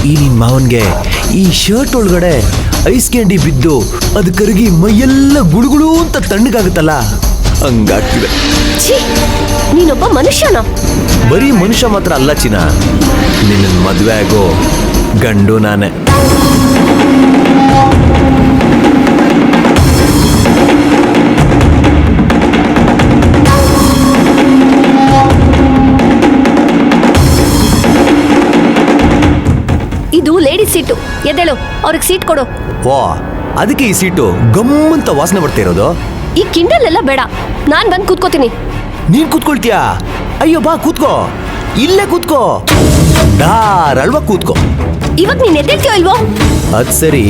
ಈ ನಿನ್ ಮಾವನ್ಗೆ ಈ ಶರ್ಟ್ ಒಳಗಡೆ ಐಸ್ ಕ್ಯಾಂಡಿ ಬಿದ್ದು ಅದು ಕರಗಿ ಮೈಯೆಲ್ಲ ಗುಳುಗುಳು ಅಂತ ತಣ್ಣಗಾಗುತ್ತಲ್ಲ, ಹಂಗಾಗ್ತಿದೆ. ಛೀ, ನೀನೊಬ್ಬ ಮನುಷ್ಯನ? ಬರೀ ಮನುಷ್ಯ ಮಾತ್ರ ಅಲ್ಲ ಚಿನ್ನ, ನಿನ್ನ ಮದುವೆ ಆಗೋ ಗಂಡು ನಾನೇ. ಇದು ಲೇಡೀಸ್ ಸೀಟು. ಎದ್ದೇಳು, ಅವ್ರಿಗೆ ಸೀಟ್ ಕೊಡು. ಓ, ಅದಕ್ಕೆ ಈ ಸೀಟು ಗಮ್ಮಂತ ವಾಸನೆ ಬರ್ತಾ ಇರೋದು? ಈ ಕಿಂಡಲ್ ಎಲ್ಲ ಬೇಡ, ನಾನ್ ಬಂದು ಕೂತ್ಕೋತೀನಿ. ನೀನ್ ಕೂತ್ಕೊಳ್ತೀಯಾ? ಅಯ್ಯೋ ಬಾ ಕೂತ್ಕೋ, ಇಲ್ಲೇ ಕೂತ್ಕೋ, ಧಾರಾಳವಾ ಕೂತ್ಕೋ. ಇವಾಗ ನೀನ್ ಎದ್ದೇಳ್ತೀಯೋ ಇಲ್ವೋ? ಅದ್ ಸರಿ,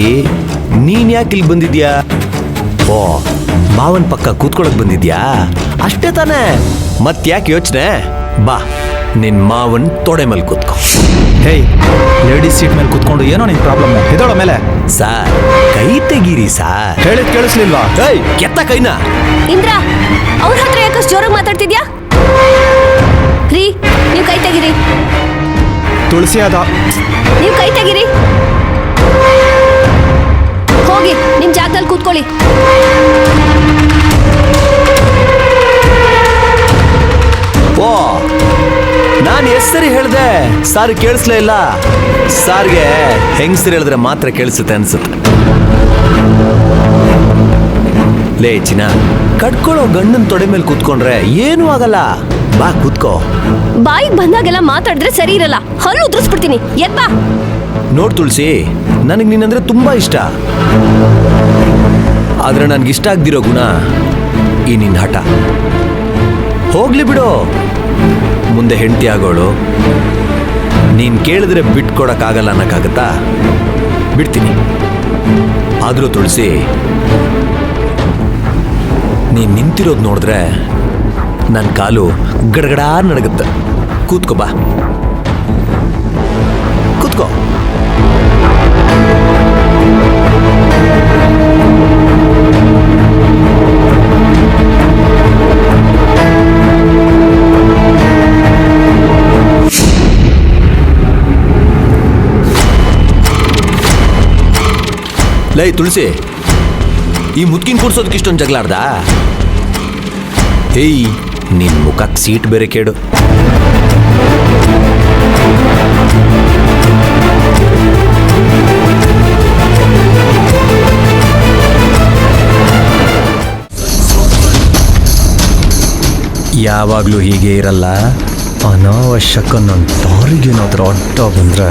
ನೀನ್ ಯಾಕೆ ಇಲ್ಲಿ ಬಂದಿದ್ಯಾ? ಓ, ಮಾವನ್ ಪಕ್ಕ ಕೂತ್ಕೊಳಕ್ ಬಂದಿದ್ಯಾ ಅಷ್ಟೇ ತಾನೇ? ಮತ್ ಯಾಕೆ ಯೋಚನೆ? ಬಾ, ನಿನ್ ಮಾವನ್ ತೊಡೆ ಮೇಲೆ ಕೂತ್ಕೋ. ಹೇಯ್, ಲೇಡೀಸ್ ಸೀಟ್ ಮೇಲೆ ಕೂತ್ಕೊಂಡು ಏನೋ ನಿನ್ ಪ್ರಾಬ್ಲಮ್? ಹೆದಳ ಮೇಲೆ. ಸಾರ್, ಕೈ ತೆಗೀರಿ ಸಾರ್. ಹೇಳಿದ್ ಕೇಳಿಸ್ಲಿಲ್ವಾ? ಹೇಯ್, ಕೆತ್ತ ಕೈನಾ. ಇಂದ್ರ, ಅವ್ರ ಹತ್ರ ಯಾಕಷ್ಟು ಜೋರಾಗಿ ಮಾತಾಡ್ತಿದ್ಯಾ? ರೀ, ನೀವು ಕೈ ತೆಗಿರಿ. ತುಳಸಿ ಅದ. ನೀವು ಕೈ ತೆಗಿರಿ. ಹೋಗಿ ನಿಮ್ ಜಾಗದಲ್ಲಿ ಕೂತ್ಕೊಳ್ಳಿ. ಓ, ನಾನು ಹೆಸರು ಹೇಳ್ದೆ, ಸಾರ್ ಕೇಳಿಸ್ಲೇ ಇಲ್ಲ. ಸಾರ್ಗೆ ಹೆಂಗಸರು ಹೇಳಿದ್ರೆ ಮಾತ್ರ ಕೇಳಿಸುತ್ತೆ ಅನ್ಸುತ್ತೆ. ಲೇ ಚಿನ್ನ, ಕಟ್ಕೊಳ್ಳೋ ಗಂಡನ ತೊಡೆ ಮೇಲೆ ಕೂತ್ಕೊಂಡ್ರೆ ಏನೂ ಆಗಲ್ಲ. ಬಾ ಕೂತ್ಕೋ. ಬಾಯಿಗೆ ಬಂದಾಗೆಲ್ಲ ಮಾತಾಡಿದ್ರೆ ಸರಿ ಇರಲ್ಲ, ಹಲ್ಲು ಉದ್ರಿಸ್ಬಿಡ್ತೀನಿ. ಎದ್ ಬಾ. ನೋಡ್ ತುಳಸಿ, ನನಗೆ ನೀನಂದ್ರೆ ತುಂಬಾ ಇಷ್ಟ. ಆದ್ರೆ ನನ್ಗಿಷ್ಟ ಆಗ್ದಿರೋ ಗುಣ ಈ ನಿನ್ನ ಹಠ. ಹೋಗ್ಲಿ ಬಿಡು, ಮುಂದೆ ಹೆಂಡತಿ ಆಗೋಳು. ನೀನ್ ಕೇಳಿದ್ರೆ ಬಿಟ್ಕೊಡಕ್ಕಾಗಲ್ಲ ಅನ್ನಕ್ಕಾಗತ್ತಾ? ಬಿಡ್ತೀನಿ. ಆದ್ರೂ ತುಳಸಿ, ನೀನ್ ನಿಂತಿರೋದು ನೋಡಿದ್ರೆ ನನ್ನ ಕಾಲು ಗಡಗಡ ನಡಗುತ್ತೆ. ಕೂತ್ಕೋ ಬಾ, ಕೂತ್ಕೋ. ಲೈ ತುಳಸಿ, ಈ ಮುದ್ಕಿನ ಕೂರ್ಸೋದಕ್ಕೆ ಇಷ್ಟೊಂದು ಜಗಳಾಡ್ದ? ಏಯ್, ನಿನ್ ಮುಖಕ್ಕೆ ಸೀಟ್ ಬೇರೆ ಕೇಡು. ಯಾವಾಗ್ಲೂ ಹೀಗೆ ಇರಲ್ಲ. ಅನಾವಶ್ಯಕ ನನ್ನ ದಾರಿಗೇನಾದ್ರೂ ಅಡ್ಡ ಬಂದ್ರೆ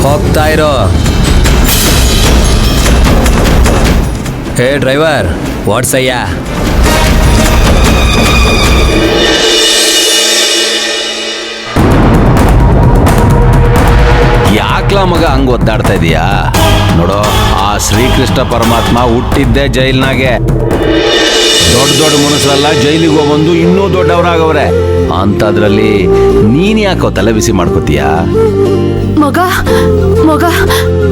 ಹೋಗ್ತಾ ಇರೋ. ಹೇ ಡ್ರೈವರ್ ವಾಟ್ಸಯ್ಯ. ಯಾಕ್ಲ ಮಗ ಹಂಗ ಒದ್ದಾಡ್ತಾ ಇದೀಯಾ? ನೋಡೋ, ಆ ಶ್ರೀಕೃಷ್ಣ ಪರಮಾತ್ಮ ಹುಟ್ಟಿದ್ದೆ ಜೈಲ್ನಾಗೆ. ದೊಡ್ಡ ದೊಡ್ಡ ಮನುಷ್ಯರೆಲ್ಲ ಜೈಲಿಗೆ ಹೋಗ್ಬಂದು ಇನ್ನೂ ದೊಡ್ಡವರಾಗವ್ರೆ. ಅಂತದ್ರಲ್ಲಿ ನೀನ್ ಯಾಕೋ ತಲೆ ಬಿಸಿ ಮಾಡ್ಕೋತೀಯ? ಮಗ ಮಗ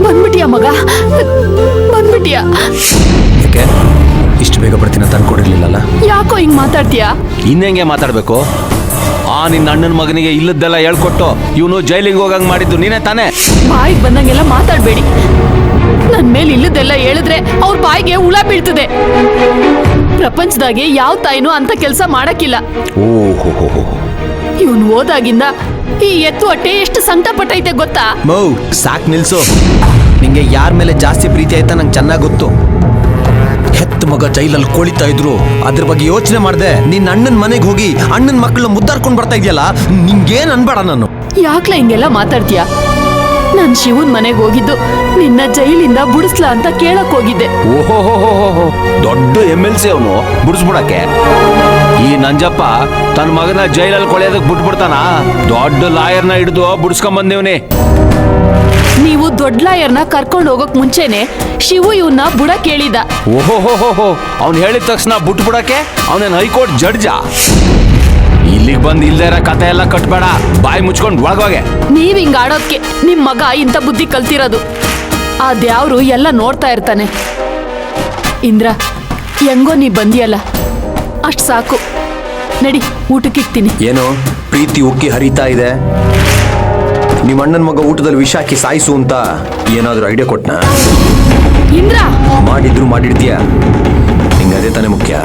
ಬಂದ್ಬಿಟ್ಟಿಯಾ? ಮಗ ಬಂದ್ಬಿಟ್ಟಿಯಾ? ಯಾಕೆ ಇಷ್ಟು ಬೇಗ ಬರ್ತೀನಿ ಅಂತ ಅನ್ಕೊಂಡಿರ್ಲಿಲ್ಲಲ್ಲ? ಯಾಕೋ ಹಿಂಗ್ ಮಾತಾಡ್ತೀಯಾ? ಇನ್ನೆಂಗೆ ಮಾತಾಡ್ಬೇಕು? ನಿನ್ನ ಅಣ್ಣನ ಮಗನಿಗೆ ಇಲ್ಲದ್ದೆಲ್ಲ ಹೇಳ್ಕೊಟ್ಟು ಇವನು ಜೈಲಿಗೆ ಹೋಗಂಗ್ ಮಾಡಿದ್ದು ನೀನೇ ತಾನೇ? ಬಾಯಿಗೆ ಬಂದಂಗೆಲ್ಲ ಮಾತಾಡ್ಬೇಡಿ. ನನ್ ಮೇಲೆ ಇಲ್ಲದೆಲ್ಲ ಹೇಳಿದ್ರೆ ಅವ್ರ ಬಾಯಿಗೆ ಹುಳ ಬೀಳ್ತದೆ. ಪ್ರಪಂಚದಾಗೆ ಯಾವ ತಾಯಿನೂ ಅಂತ ಕೆಲಸ ಮಾಡಕ್ಕಿಲ್ಲ. ಓಹೋ, ಇವನು ಹೋದಾಗಿಂದ ಈ ಎತ್ತು ಹೊಟ್ಟೆ ಎಷ್ಟು ಸಂಕಟ ಪಟ್ಟೈತೆ ಗೊತ್ತಾ? ಮೌ ಸಾಕ್ ನಿಲ್ಸು. ನಿಂಗೆ ಯಾರ ಮೇಲೆ ಜಾಸ್ತಿ ಪ್ರೀತಿ ಆಯ್ತಾ ನಂಗೆ ಚೆನ್ನಾಗಿ ಗೊತ್ತು. ಹೆತ್ತ ಮಗ ಜೈಲಲ್ಲಿ ಕೊಳಿತಾ ಇದ್ರು, ಅದ್ರ ಬಗ್ಗೆ ಯೋಚನೆ ಮಾಡ್ದೆ ನಿನ್ನ ಅಣ್ಣನ ಮನೆಗೆ ಹೋಗಿ ಅಣ್ಣನ ಮಕ್ಕಳನ್ನ ಮುದ್ದಾಡ್ಕೊಂಡು ಬರ್ತಾ ಇದೆಯಲ್ಲ, ನಿಂಗೇನ್ ಅನ್ಬೇಡ. ನಾನು ಯಾಕ್ಲ ಹಿಂಗೆಲ್ಲ ಮಾತಾಡ್ತೀಯ? ನಾನ್ ಶಿವನ್ ಮನೆಗೆ ಹೋಗಿದ್ದು ನಿನ್ನ ಜೈಲಿಂದ ಬುಡಿಸ್ಲಾ ಅಂತ ಕೇಳಕ್ ಹೋಗಿದ್ದೆ. ಓಹೋ, ದೊಡ್ಡ MLC ಅವನು ಬಿಡಿಸ್ಬಿಡಕ್ಕೆ. ಈ ನಂಜಪ್ಪ ತನ್ನ ಮಗನ ಜೈಲಲ್ಲಿ ಕೊಳೆಯೋದಕ್ಕೆ ಬಿಟ್ಬಿಡ್ತಾನ? ದೊಡ್ಡ ಲಾಯರ್ನ ಹಿಡಿದು ಬಿಡಿಸ್ಕೊಂಡ್ ಬಂದೇವ್ನಿ. ನೀವು ದೊಡ್ಡ ಲಾಯರ್ನ ಕರ್ಕೊಂಡು ಹೋಗಕ್ ಮುಂಚೆನೆ ಶಿವು ಇವನ್ನ ಬುಡ ಕೇಳಿದ. ಓಹೋ, ಅವ್ನು ಹೇಳಿದ ತಕ್ಷಣ ಬಿಟ್ಬಿಡಕ್ಕೆ ಅವನೇನು ಹೈಕೋರ್ಟ್ ಜಡ್ಜ? ಇಲ್ಲಿಗೆ ಬಂದು ಇಲ್ದೇ ಇರೋ ಕತೆ ಎಲ್ಲ ಕಟ್ಬೇಡ, ಬಾಯಿ ಮುಚ್ಕೊಂಡು ಒಳಗೋಗೆ. ನೀವ್ ಹಿಂಗ ಆಡೋದ್ಕೆ ನಿಮ್ ಮಗ ಇಂಥ ಬುದ್ಧಿ ಕಲ್ತಿರೋದು. ಆ ದ್ಯಾವ್ರು ಎಲ್ಲ ನೋಡ್ತಾ ಇರ್ತಾನೆ. ಇಂದ್ರ, ಹೆಂಗೋ ನೀ ಬಂದಿಯಲ್ಲ, ಅಷ್ಟ್ ಸಾಕು. ನಡಿ, ಊಟಕ್ಕಿಕ್ತೀನಿ. ಏನು ಪ್ರೀತಿ ಉಕ್ಕಿ ಹರಿತಾ ಇದೆ? ನಿಮ್ಮ ಅಣ್ಣನ ಮಗ ಊಟದಲ್ಲಿ ವಿಷ ಹಾಕಿ ಸಾಯಿಸು ಅಂತ ಏನಾದರೂ ಐಡಿಯಾ ಕೊಟ್ನಾ? ಇಂದ್ರ, ಮಾಡಿದ್ರು ಮಾಡಿರ್ತೀಯ. ನಿಂಗೆ ಅದೇ ತಾನೇ ಮುಖ್ಯ.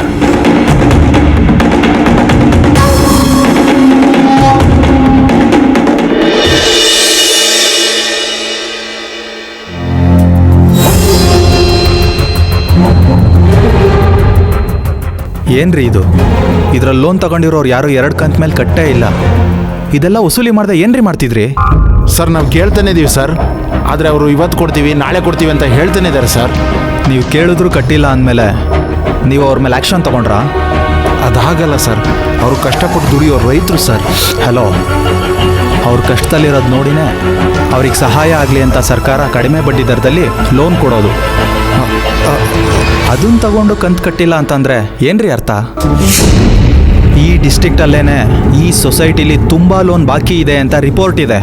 ಏನ್ರಿ ಇದು? ಇದ್ರಲ್ಲಿ ಲೋನ್ ತಗೊಂಡಿರೋರು ಯಾರು 2 ಕಂತ ಮೇಲೆ ಕಟ್ಟೇ ಇಲ್ಲ. ಇದೆಲ್ಲ ವಸೂಲಿ ಮಾಡ್ದೆ ಏನ್ರಿ ಮಾಡ್ತಿದ್ರಿ? ಸರ್ ನಾವು ಕೇಳ್ತಾನೆ ಇದೀವಿ ಸರ್, ಆದರೆ ಅವರು ಇವತ್ತು ಕೊಡ್ತೀವಿ ನಾಳೆ ಕೊಡ್ತೀವಿ ಅಂತ ಹೇಳ್ತಾನೆ ಇದ್ದಾರೆ ಸರ್. ನೀವು ಕೇಳಿದ್ರು ಕಟ್ಟಿಲ್ಲ ಅಂದಮೇಲೆ ನೀವು ಅವ್ರ ಮೇಲೆ ಆ್ಯಕ್ಷನ್ ತಗೊಂಡ್ರಾ? ಅದಾಗಲ್ಲ ಸರ್, ಅವರು ಕಷ್ಟಪಟ್ಟು ದುಡಿಯೋರು ರೈತರು ಸರ್. ಹಲೋ, ಅವ್ರ ಕಷ್ಟದಲ್ಲಿರೋದು ನೋಡಿನೇ ಅವ್ರಿಗೆ ಸಹಾಯ ಆಗಲಿ ಅಂತ ಸರ್ಕಾರ ಕಡಿಮೆ ಬಡ್ಡಿ ದರದಲ್ಲಿ ಲೋನ್ ಕೊಡೋದು. ಅದನ್ನು ತಗೊಂಡು ಕಂತು ಕಟ್ಟಿಲ್ಲ ಅಂತಂದರೆ ಏನ್ರಿ ಅರ್ಥ? ಈ ಡಿಸ್ಟ್ರಿಕ್ಟಲ್ಲೇ ಈ ಸೊಸೈಟಿಲಿ ತುಂಬ ಲೋನ್ ಬಾಕಿ ಇದೆ ಅಂತ ರಿಪೋರ್ಟ್ ಇದೆ.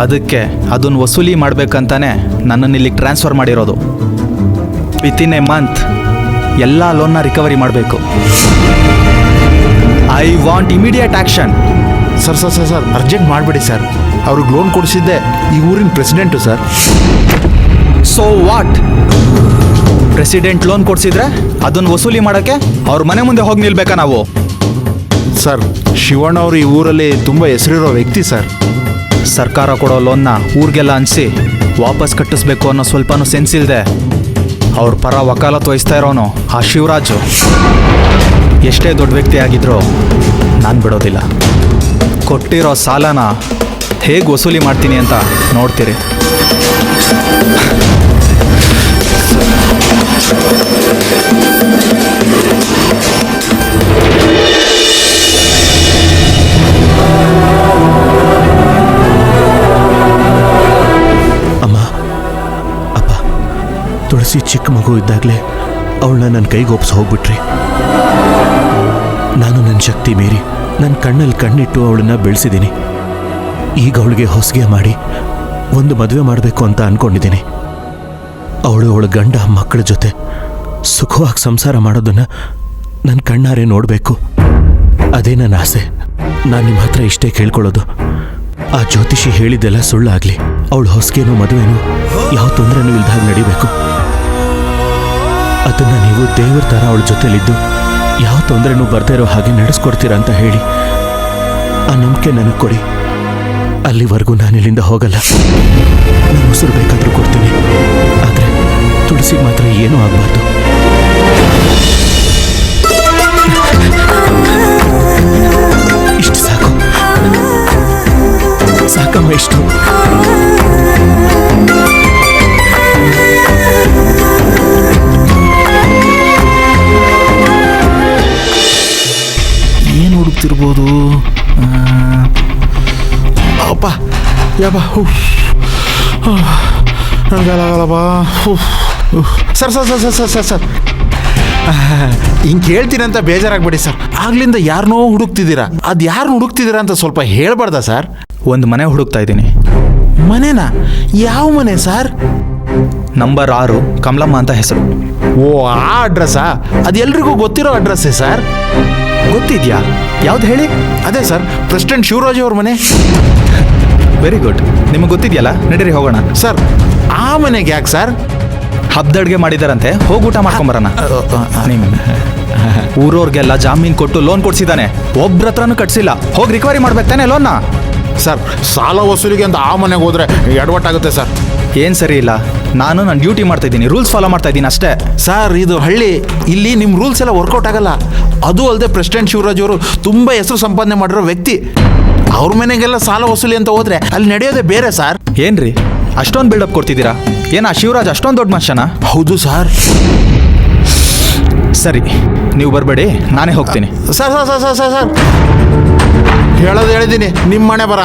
ಅದಕ್ಕೆ ಅದನ್ನು ವಸೂಲಿ ಮಾಡಬೇಕಂತಾನೆ ನನ್ನನ್ನು ಇಲ್ಲಿಗೆ ಟ್ರಾನ್ಸ್ಫರ್ ಮಾಡಿರೋದು. ವಿತಿನ್ ಎ ಮಂತ್ ಎಲ್ಲ ಲೋನ್ನ ರಿಕವರಿ ಮಾಡಬೇಕು. I want immediate action. Sir urgent ಮಾಡಿಬಿಡಿ ಸರ್. ಅವ್ರಿಗೆ ಲೋನ್ ಕೊಡಿಸಿದ್ದೆ ಈ ಊರಿನ president sir. So what? President loan ಕೊಡಿಸಿದ್ರೆ ಅದನ್ನು ವಸೂಲಿ ಮಾಡೋಕ್ಕೆ ಅವ್ರ ಮನೆ ಮುಂದೆ ಹೋಗಿ ನಿಲ್ಬೇಕಾ ನಾವು? ಸರ್, ಶಿವಣ್ಣ ಅವರು ಈ ಊರಲ್ಲಿ ತುಂಬ ಹೆಸರಿರೋ ವ್ಯಕ್ತಿ ಸರ್. ಸರ್ಕಾರ ಕೊಡೋ ಲೋನ್ನ ಊರಿಗೆಲ್ಲ ಹಂಚಿಸಿ ವಾಪಸ್ ಕಟ್ಟಿಸ್ಬೇಕು ಅನ್ನೋ ಸ್ವಲ್ಪನೂ ಸೆನ್ಸ್ ಇಲ್ಲದೆ ಅವ್ರ ಪರ ವಕಾಲತ್ತು ವಹಿಸ್ತಾ ಇರೋನು ಆ ಶಿವರಾಜು ಎಷ್ಟೇ ದೊಡ್ಡ ವ್ಯಕ್ತಿ ಆಗಿದ್ರೂ ನಾನು ಬಿಡೋದಿಲ್ಲ. ಕೊಟ್ಟಿರೋ ಸಾಲನ ಹೇಗೆ ವಸೂಲಿ ಮಾಡ್ತೀನಿ ಅಂತ ನೋಡ್ತೀರಿ. ಅಮ್ಮ, ಅಪ್ಪ, ತುಳಸಿ ಚಿಕ್ಕ ಮಗು ಇದ್ದಾಗಲೇ ಅವಳನ್ನ ನನ್ನ ಕೈಗೆ ಒಪ್ಪಿಸಿ ಹೋಗ್ಬಿಟ್ರಿ. ನಾನು ನನ್ನ ಶಕ್ತಿ ಮೀರಿ ನನ್ನ ಕಣ್ಣಲ್ಲಿ ಕಣ್ಣಿಟ್ಟು ಅವಳನ್ನ ಬೆಳೆಸಿದ್ದೀನಿ. ಈಗ ಅವಳಿಗೆ ಹೊಸಿಗೆ ಮಾಡಿ ಒಂದು ಮದುವೆ ಮಾಡಬೇಕು ಅಂತ ಅಂದ್ಕೊಂಡಿದ್ದೀನಿ. ಅವಳ ಗಂಡ ಮಕ್ಕಳ ಜೊತೆ ಸುಖವಾಗಿ ಸಂಸಾರ ಮಾಡೋದನ್ನು ನನ್ನ ಕಣ್ಣಾರೆ ನೋಡಬೇಕು. ಅದೇ ನನ್ನ ಆಸೆ. ನಾನು ನಿಮ್ಮ ಹತ್ರ ಇಷ್ಟೇ ಕೇಳ್ಕೊಳ್ಳೋದು, ಆ ಜ್ಯೋತಿಷಿ ಹೇಳಿದ್ದೆಲ್ಲ ಸುಳ್ಳಾಗಲಿ. ಅವಳು ಹೊಸಿಗೆನೂ ಮದುವೆನೂ ಯಾವ ತೊಂದರೆನೂ ಇಲ್ದಾಗ ನಡಿಬೇಕು. ಅದನ್ನು ನೀವು ದೇವ್ರ ಥರ ಅವಳ ಜೊತೆಲಿದ್ದು ಯಾವ ತೊಂದರೆನೂ ಬರ್ತಾ ಇರೋ ಹಾಗೆ ನಡೆಸ್ಕೊಡ್ತೀರಾ ಅಂತ ಹೇಳಿ ಆ ನಂಬಿಕೆ ನನಗೆ ಕೊಡಿ. ಅಲ್ಲಿವರೆಗೂ ನಾನು ಇಲ್ಲಿಂದ ಹೋಗಲ್ಲ. ನಾನು ಉಸಿರು ಬೇಕಾದರೂ ಕೊಡ್ತೀನಿ, ಆದರೆ ತುಳಸಿಗೆ ಮಾತ್ರ ಏನೂ ಆಗಬಾರ್ದು. ಇಷ್ಟು ಸಾಕು, ಸಾಕಮ್ಮ ಇಷ್ಟು. ನನಗಲ್ಲಪ್ಪ. Sir sir sir sir sir sir ಹಿಂಗೆ ಕೇಳ್ತೀನಿ ಅಂತ ಬೇಜಾರಾಗ್ಬೇಡಿ ಸರ್. ಆಗ್ಲಿಂದ ಯಾರನ್ನೋ ಹುಡುಕ್ತಿದ್ದೀರಾ, ಅದು ಯಾರನ್ನ ಹುಡುಕ್ತಿದ್ದೀರಾ ಅಂತ ಸ್ವಲ್ಪ ಹೇಳ್ಬಾರ್ದಾ ಸರ್? ಒಂದು ಮನೆ ಹುಡುಕ್ತಾ ಇದ್ದೀನಿ. ಮನೆನಾ? ಯಾವ ಮನೆ ಸರ್? ನಂಬರ್ 6 ಕಮಲಮ್ಮ ಅಂತ ಹೆಸರು. ಓ, ಆ ಅಡ್ರೆಸ್ಸಾ? ಅದು ಎಲ್ರಿಗೂ ಗೊತ್ತಿರೋ ಅಡ್ರೆಸ್ಸೇ ಸರ್. ಗೊತ್ತಿದ್ಯಾ? ಯಾವ್ದು ಹೇಳಿ? ಅದೇ ಸರ್, ಪ್ರೆಸಿಡೆಂಟ್ ಶಿವರಾಜ್ ಅವ್ರ ಮನೆ. Very good. ನಿಮಗೆ ಗೊತ್ತಿದೆಯಲ್ಲ, ನಡೀರಿ ಹೋಗೋಣ. ಸರ್, ಆ ಮನೆಗೆ ಯಾಕೆ ಸರ್? ಹಬ್ಬದ ಅಡುಗೆ ಮಾಡಿದಾರಂತೆ, ಹೋಗಿ ಊಟ ಮಾಡ್ಕೊಂಬರೋಣ. ಊರವ್ರಿಗೆಲ್ಲ ಜಾಮೀನು ಕೊಟ್ಟು ಲೋನ್ ಕೊಡ್ಸಿದ್ದಾನೆ, ಒಬ್ರ ಹತ್ರನೂ ಕಟ್ಸಿಲ್ಲ. ಹೋಗಿ ರಿಕವರಿ ಮಾಡ್ಬೇಕು ತಾನೆ ಲೋನ್ನ. ಸರ್, ಸಾಲ ವಸೂಲಿಗೆ ಅಂತ ಆ ಮನೆಗೆ ಹೋದ್ರೆ ಎಡವಟ್ಟಾಗುತ್ತೆ ಸರ್. ಏನು ಸರಿ ಇಲ್ಲ, ನಾನು ನನ್ನ ಡ್ಯೂಟಿ ಮಾಡ್ತಾ ಇದ್ದೀನಿ, ರೂಲ್ಸ್ ಫಾಲೋ ಮಾಡ್ತಾ ಇದ್ದೀನಿ ಅಷ್ಟೇ. ಸರ್, ಇದು ಹಳ್ಳಿ, ಇಲ್ಲಿ ನಿಮ್ಮ ರೂಲ್ಸ್ ಎಲ್ಲ ವರ್ಕೌಟ್ ಆಗಲ್ಲ. ಅದು ಅಲ್ಲದೆ ಪ್ರೆಸಿಡೆಂಟ್ ಶಿವರಾಜ್ ಅವರು ತುಂಬ ಹೆಸರು ಸಂಪಾದನೆ ಮಾಡಿರೋ ವ್ಯಕ್ತಿ. ಅವ್ರ ಮನೆಗೆಲ್ಲ ಸಾಲ ವಸೂಲಿ ಅಂತ ಹೋದ್ರೆ ಅಲ್ಲಿ ನಡೆಯೋದೇ ಬೇರೆ ಸರ್. ಏನ್ರಿ ಅಷ್ಟೊಂದು ಬಿಲ್ಡಪ್ ಕೊಡ್ತಿದ್ದೀರಾ? ಏನ ಶಿವರಾಜ್ ಅಷ್ಟೊಂದು ದೊಡ್ಡ ಮನುಷ್ಯನಾ? ಹೌದು ಸರ್. ಸರಿ, ನೀವು ಬರಬೇಡಿ, ನಾನೇ ಹೋಗ್ತೀನಿ. Sir sir sir sir sir ಹೇಳೋದು ಹೇಳಿದ್ದೀನಿ, ನಿಮ್ಮ ಮನೆ ಬರ.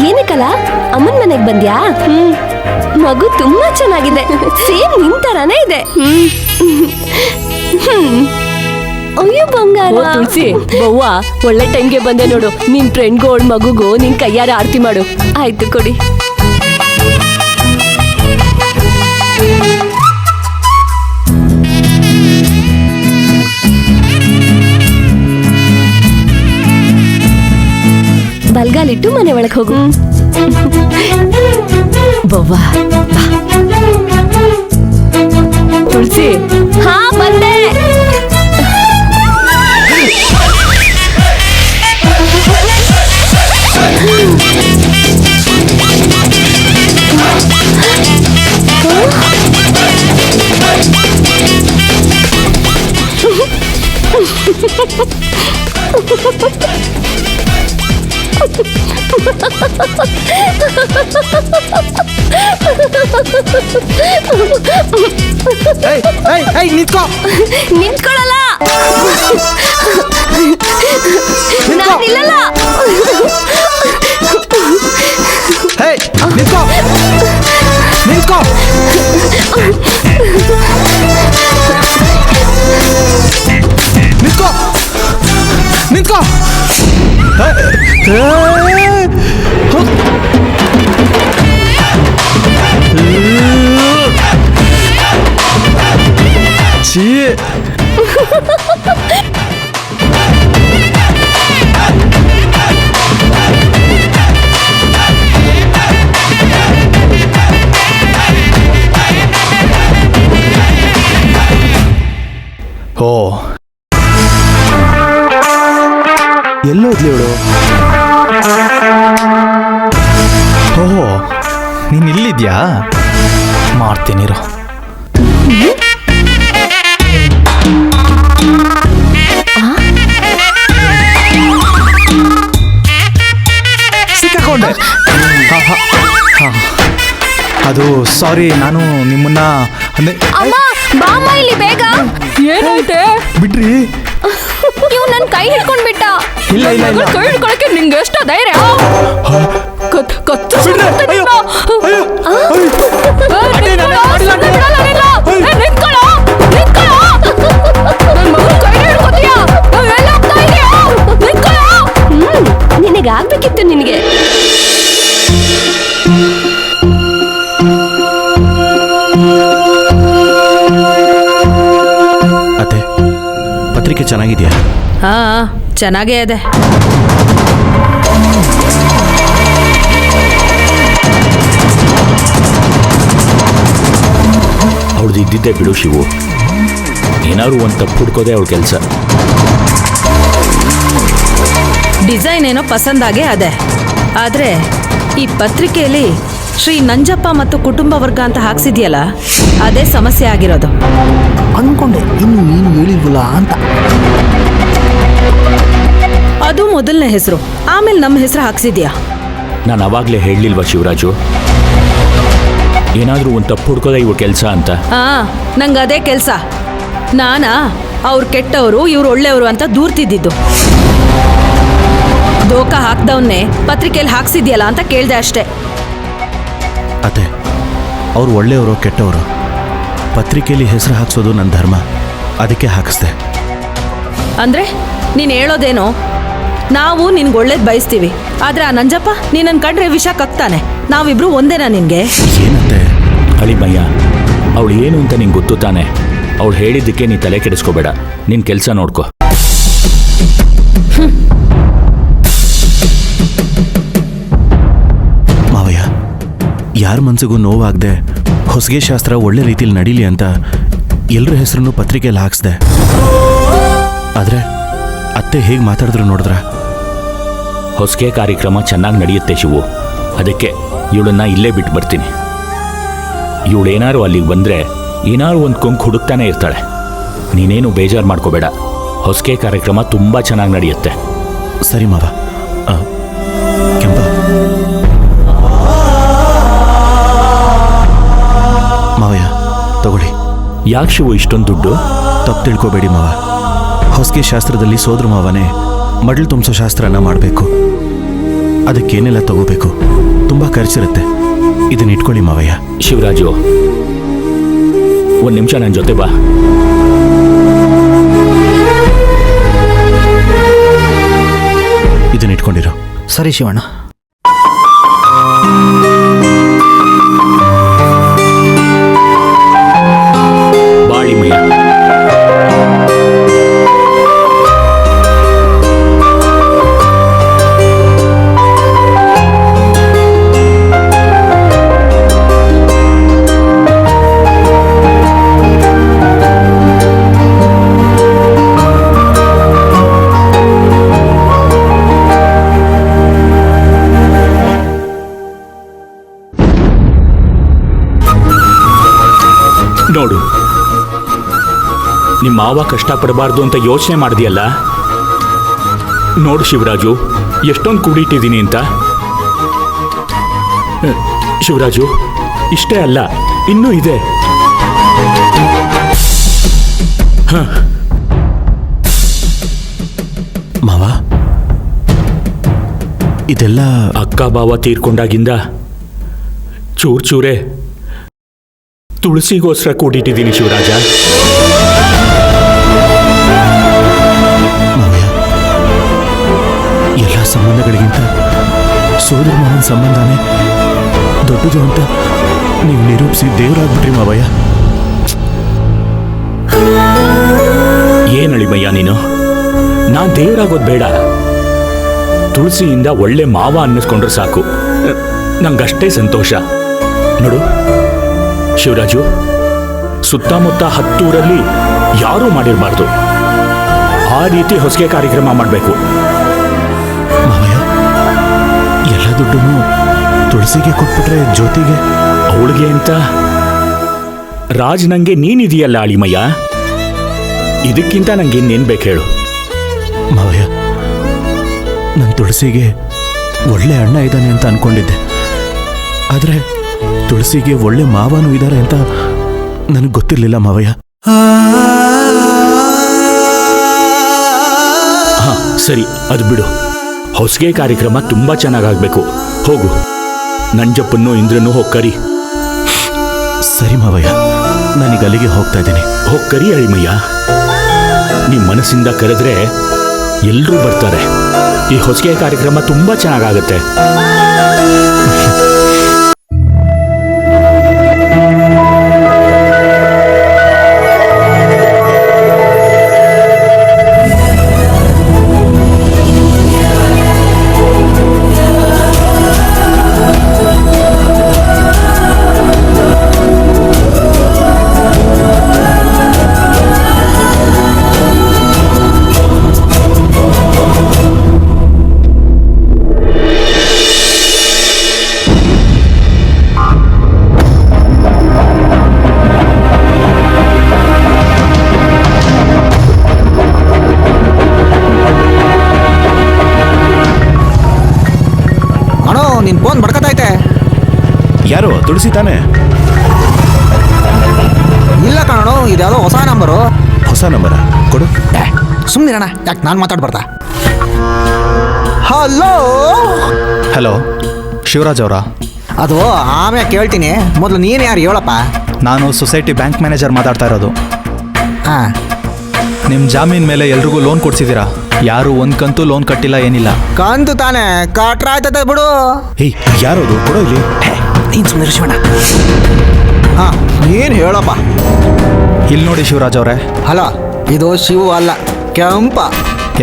ಏನಕ್ಕಲ್ಲ ಅಮ್ಮನ ಮನೆಗೆ ಬಂದ್ಯಾ? ಮಗು ತುಂಬಾ ಚೆನ್ನಾಗಿದೆ, ಸೇಮ್ ನಿನ್ ತರಾನೇ ಇದೆ. ಅಯ್ಯೋ ಬಂಗಾರ. ತುಳಸಿ ಬವ್ವ, ಒಳ್ಳೆ ಟೈಮ್ಗೆ ಬಂದೆ ನೋಡು. ನಿನ್ ಫ್ರೆಂಡ್ಗೋ ಮಗುಗೋ ನಿನ್ ಕೈಯಾರ ಆರತಿ ಮಾಡು. ಆಯ್ತು ಕೊಡಿ. ಬಲ್ಗಾಲಿಟ್ಟು ಮನೆ ಒಳಗೆ ಹೋಗು. ಬವ್ವ ತುಳಸಿ. ಹಾ ಬಂದೆ. ನಿಂತ್ಕೋ. ನಿಂತ್ಕೊಳ್ಳಲ್ಲ, ನಾನಿಲ್ಲಲ್ಲ. ನಿಂತ್ಕೋ ನಿಂತ್ಕೋ. ನಿಂತ್ಕೋ ನಿಂತ್ಕೋ. ಛೀ. ಓ, ಎಲ್ಲೋದ್ಲಿ ಇವಳು? ಓಹೋ, ನೀನು ಇಲ್ಲಿದ್ಯಾ? ಮಾಡ್ತೀನಿರು. ಸಿಕ್ಕಾಕೊಂಡೆ. ಅದು ಸಾರಿ, ನಾನು ನಿಮ್ಮನ್ನ ಅಮ್ಮ ಬಾಮ್ಮ ಇಲ್ಲಿ ಬೇಗ. ಏನಾಯ್ತೆ? ಬಿಡ್ರಿ. ಇವ್ ನನ್ ಕೈ ಹಿಡ್ಕೊಂಡ್ಬಿಟ್ಟ. ಇಲ್ಲ ಇಲ್ಲ ಇಲ್ಲ, ಕೈ ಹಿಡ್ಕೊಳಕ್ಕೆ ನಿಂಗೆ ಎಷ್ಟು ಧೈರ್ಯ? ನಿನಗಾಗ್ಬೇಕಿತ್ತು ನಿನಗೆ. ಅತ್ತೆ, ಪತ್ರಿಕೆ ಚೆನ್ನಾಗಿದೆಯಾ? ಹಾ, ಚೆನ್ನಾಗೇ ಇದೆ. ಅವಳದು ಇದ್ದಿದ್ದೆ ಬಿಡು ಶಿವು. ಏನಾದ್ರು ಒಂದು ತಪ್ಪು ಹುಡ್ಕೋದೆ ಅವಳ ಕೆಲಸ. ಡಿಸೈನ್ ಏನೋ ಪಸಂದಾಗೆ ಅದೇ, ಆದ್ರೆ ಈ ಪತ್ರಿಕೆಯಲ್ಲಿ ಶ್ರೀ ನಂಜಪ್ಪ ಮತ್ತು ಕುಟುಂಬ ವರ್ಗ ಅಂತ ಹಾಕ್ಸಿದ್ಯಲ್ಲ, ಅದೇ ಸಮಸ್ಯೆ ಆಗಿರೋದು. ಅನ್ಕೊಂಡೆ ಇನ್ನು ನೀನು ಹೇಳಿಲ್ವಲ್ಲ ಅಂತ. ಅದು ಮೊದಲನೇ ಹೆಸರು, ಆಮೇಲೆ ನಮ್ಮ ಹೆಸರು ಹಾಕ್ಸಿದ್ಯಾ. ನಾನು ಅವಾಗಲೇ ಹೇಳಲಿಲ್ವಾ ಶಿವರಾಜು, ಏನಾದರೂ ಒಂದು ತಪ್ಪು ಹುಡ್ಕೋದೆ ಇವ ಕೆಲಸ ಅಂತ? ನಂಗೆ ಅದೇ ಕೆಲಸ. ನಾನಾ ಅವ್ರು ಕೆಟ್ಟವರು ಇವ್ರು ಒಳ್ಳೆಯವರು ಅಂತ ದೂರ್ತಿದ್ದಿದ್ದು. ದೋಖ ಹಾಕ್ದವನ್ನೇ ಪತ್ರಿಕೆಯಲ್ಲಿ ಹಾಕ್ಸಿದ್ಯಲ್ಲ ಅಂತ ಕೇಳ್ದೆ ಅಷ್ಟೇ. ಅತ್ತೆ, ಅವ್ರು ಒಳ್ಳೆಯವರು ಕೆಟ್ಟವರು ಪತ್ರಿಕೆಯಲ್ಲಿ ಹೆಸರು ಹಾಕ್ಸೋದು ನನ್ನ ಧರ್ಮ, ಅದಕ್ಕೆ ಹಾಕಿಸ್ದೆ. ಅಂದ್ರೆ ನೀನು ಹೇಳೋದೇನೋ ನಾವು ನಿನ್ಗೆ ಒಳ್ಳೇದು ಬಯಸ್ತೀವಿ, ಆದ್ರೆ ಆ ನಂಜಪ್ಪ ನೀನನ್ನು ಕಂಡ್ರೆ ವಿಷ ಕಕ್ತಾನೆ. ನಾವಿಬ್ರು ಒಂದೇನಾ ನಿನ್ಗೆ? ಏನಂತೆ ಅಳಿಮಯ್ಯ, ಅವಳು ಏನು ಅಂತ ನಿಂಗೆ ಗೊತ್ತು ತಾನೆ. ಅವಳು ಹೇಳಿದ್ದಕ್ಕೆ ನೀ ತಲೆ ಕೆಡಿಸ್ಕೋಬೇಡ, ನಿನ್ನ ಕೆಲಸ ನೋಡ್ಕೊ. ಮಾವಯ್ಯ, ಯಾರ ಮನ್ಸಿಗೂ ನೋವಾಗದೆ ಹೊಸಗೆ ಶಾಸ್ತ್ರ ಒಳ್ಳೆ ರೀತಿಯಲ್ಲಿ ನಡೀಲಿ ಅಂತ ಎಲ್ಲರ ಹೆಸರನ್ನು ಪತ್ರಿಕೆಯಲ್ಲಿ ಹಾಕ್ಸ್ದೆ. ಆದರೆ ಅತ್ತೆ ಹೇಗೆ ಮಾತಾಡಿದ್ರು ನೋಡಿದ್ರ? ಹೊಸಗೆ ಕಾರ್ಯಕ್ರಮ ಚೆನ್ನಾಗಿ ನಡೆಯುತ್ತೆ ಶಿವು, ಅದಕ್ಕೆ ಇವಳನ್ನ ಇಲ್ಲೇ ಬಿಟ್ಟು ಬರ್ತೀನಿ. ಇವಳೇನಾರು ಅಲ್ಲಿಗೆ ಬಂದರೆ ಏನಾರು ಒಂದು ಕೊಂಕು ಹುಡುಕ್ತಾನೆ ಇರ್ತಾಳೆ. ನೀನೇನು ಬೇಜಾರು ಮಾಡ್ಕೋಬೇಡ, ಹೊಸಗೆ ಕಾರ್ಯಕ್ರಮ ತುಂಬ ಚೆನ್ನಾಗಿ ನಡೆಯುತ್ತೆ. ಸರಿ ಮಾವ. ಕೆಂಪ, ಮಾವಯ್ಯ ತಗೊಳ್ಳಿ. ಯಾಕೆ ಶಿವು ಇಷ್ಟೊಂದು ದುಡ್ಡು? ತಪ್ಪು ತಿಳ್ಕೊಬೇಡಿ ಮಾವ, ಹೊಸಗೆ ಶಾಸ್ತ್ರದಲ್ಲಿ ಸೋದ್ರ ಮಾವನೇ ಮಡ್ಲು ತುಂಬಿಸೋ ಶಾಸ್ತ್ರನ ಮಾಡಬೇಕು. ಅದಕ್ಕೇನೆಲ್ಲ ತಗೋಬೇಕು, ತುಂಬ ಖರ್ಚಿರುತ್ತೆ. ಇದನ್ನ ಇಟ್ಕೊಳ್ಳಿ ಮಾವಯ್ಯ. ಶಿವರಾಜು, ಒಂದು ನಿಮಿಷ ನನ್ನ ಜೊತೆ ಬಾ. ಇದನ್ನ ಇಟ್ಕೊಂಡಿರೋ. ಸರಿ ಶಿವಣ್ಣ. ಬಾಳಿಮಯ್ಯ, ನೋಡು, ನಿಮ್ಮ ಮಾವ ಕಷ್ಟಪಡಬಾರ್ದು ಅಂತ ಯೋಚನೆ ಮಾಡಿದೆಯಲ್ಲ. ನೋಡು ಶಿವರಾಜು, ಎಷ್ಟೊಂದು ಕೂಡಿಟ್ಟಿದ್ದೀನಿ ಅಂತ. ಶಿವರಾಜು, ಇಷ್ಟೇ ಅಲ್ಲ, ಇನ್ನೂ ಇದೆ. ಮಾವ, ಇದೆಲ್ಲ ಅಕ್ಕ ಬಾವ ತೀರ್ಕೊಂಡಾಗಿಂದ ಚೂರ್ ಚೂರೇ ತುಳಸಿಗೋಸ್ಕರ ಕೂಡಿಟ್ಟಿದ್ದೀನಿ ಶಿವರಾಜ. ಮಾವಯ್ಯ, ಎಲ್ಲ ಸಂಬಂಧಗಳಿಗಿಂತ ಸೋದರ ಮಾವನ ಸಂಬಂಧನೇ ದೊಡ್ಡದು ಅಂತ ನೀವು ನಿರೂಪಿಸಿ ದೇವರಾಗ್ಬಿಟ್ರಿ ಮಾವಯ್ಯ. ಏನಳಿಮಯ್ಯ ನೀನು? ನಾ ದೇವರಾಗೋದು ಬೇಡ, ತುಳಸಿಯಿಂದ ಒಳ್ಳೆ ಮಾವ ಅನ್ನಿಸ್ಕೊಂಡ್ರೆ ಸಾಕು, ನಂಗಷ್ಟೇ ಸಂತೋಷ. ನೋಡು ಶಿವರಾಜು, ಸುತ್ತಮುತ್ತ 10 ಊರಲ್ಲಿ ಯಾರೂ ಮಾಡಿರಬಾರ್ದು. ಆ ರೀತಿ ಹೊಸಗೆ ಕಾರ್ಯಕ್ರಮ ಮಾಡಬೇಕು. ಮಾವಯ್ಯ, ಎಲ್ಲ ದುಡ್ಡನ್ನು ತುಳಸಿಗೆ ಕೊಟ್ಬಿಟ್ರೆ ಜ್ಯೋತಿಗೆ? ಅವಳಿಗೆ ಅಂತ ರಾಜ್ ನಂಗೆ ನೀನಿದೆಯಲ್ಲ ಅಳಿಮಯ್ಯ, ಇದಕ್ಕಿಂತ ನಂಗೆ ಇನ್ನೇನು ಬೇಕು ಹೇಳು? ಮಾವಯ್ಯ, ನನ್ನ ತುಳಸಿಗೆ ಒಳ್ಳೆ ಅಣ್ಣ ಇದ್ದಾನೆ ಅಂತ ಅನ್ಕೊಂಡಿದ್ದೆ, ಆದರೆ ತುಳಸಿಗೆ ಒಳ್ಳೆ ಮಾವನೂ ಇದ್ದಾರೆ ಅಂತ ನನಗೆ ಗೊತ್ತಿರಲಿಲ್ಲ ಮಾವಯ್ಯ. ಹಾ ಸರಿ, ಅದು ಬಿಡು. ಹೊಸಗೆ ಕಾರ್ಯಕ್ರಮ ತುಂಬಾ ಚೆನ್ನಾಗಾಗಬೇಕು. ಹೋಗು, ನಂಜಪ್ಪನ್ನು ಇಂದ್ರನು ಹೋಗಿ ಕರಿ. ಸರಿ ಮಾವಯ್ಯ, ನಾನೀಗ ಅಲ್ಲಿಗೆ ಹೋಗ್ತಾ ಇದ್ದೀನಿ. ಹೋಗಿ ಕರಿ ಅಳಿಮಯ್ಯ. ನಿಮ್ಮ ಮನಸ್ಸಿಂದ ಕರೆದ್ರೆ ಎಲ್ಲರೂ ಬರ್ತಾರೆ. ಈ ಹೊಸಗೆ ಕಾರ್ಯಕ್ರಮ ತುಂಬಾ ಚೆನ್ನಾಗಾಗತ್ತೆ. ನಿನ್ ಫೋನ್ ಬಡ್ಕತೈತೆ. ಯಾರು? ತುಳಸಿ ತಾನೆ? ಇಲ್ಲ ಕಣೋ, ಇದ್ಯಾವುದೋ ಹೊಸ ನಂಬರು. ಹೊಸ ನಂಬರ? ಕೊಡು. ಸುಮ್ಮನಿರಣ್ಣ, ಯಾಕೆ ನಾನು ಮಾತಾಡ್ಬಾರ್ದ? ಹಲೋ ಹಲೋ, ಶಿವರಾಜ್ ಅವರಾ? ಅದು ಆಮೇಲೆ ಕೇಳ್ತೀನಿ, ಮೊದಲು ನೀನು ಯಾರು ಹೇಳಪ್ಪ? ನಾನು ಸೊಸೈಟಿ ಬ್ಯಾಂಕ್ ಮ್ಯಾನೇಜರ್ ಮಾತಾಡ್ತಾ ಇರೋದು. ಹಾಂ, ನಿಮ್ಮ ಜಾಮೀನ್ ಮೇಲೆ ಎಲ್ರಿಗೂ ಲೋನ್ ಕೊಡ್ಸಿದ್ದೀರಾ? ಯಾರು ಒಂದು ಕಂತು ಲೋನ್ ಕಟ್ಟಿಲ್ಲ, ಏನಿಲ್ಲ. ಕಂತು ತಾನೆ ಕಟ್ರ ಆಯ್ತದೆ ಬಿಡು. ಏಯ್, ಯಾರದು? ಕೊಡೋ ಇಲ್ಲಿ. ನೀನು ಸುಮ್ಮನೆ ಶಿವಣ್ಣ. ಹಾಂ, ಏನು ಹೇಳಪ್ಪ? ಇಲ್ಲಿ ನೋಡಿ ಶಿವರಾಜ್ ಅವರೇ. ಅಲ್ಲ, ಇದು ಶಿವು ಅಲ್ಲ, ಕೆಂಪ.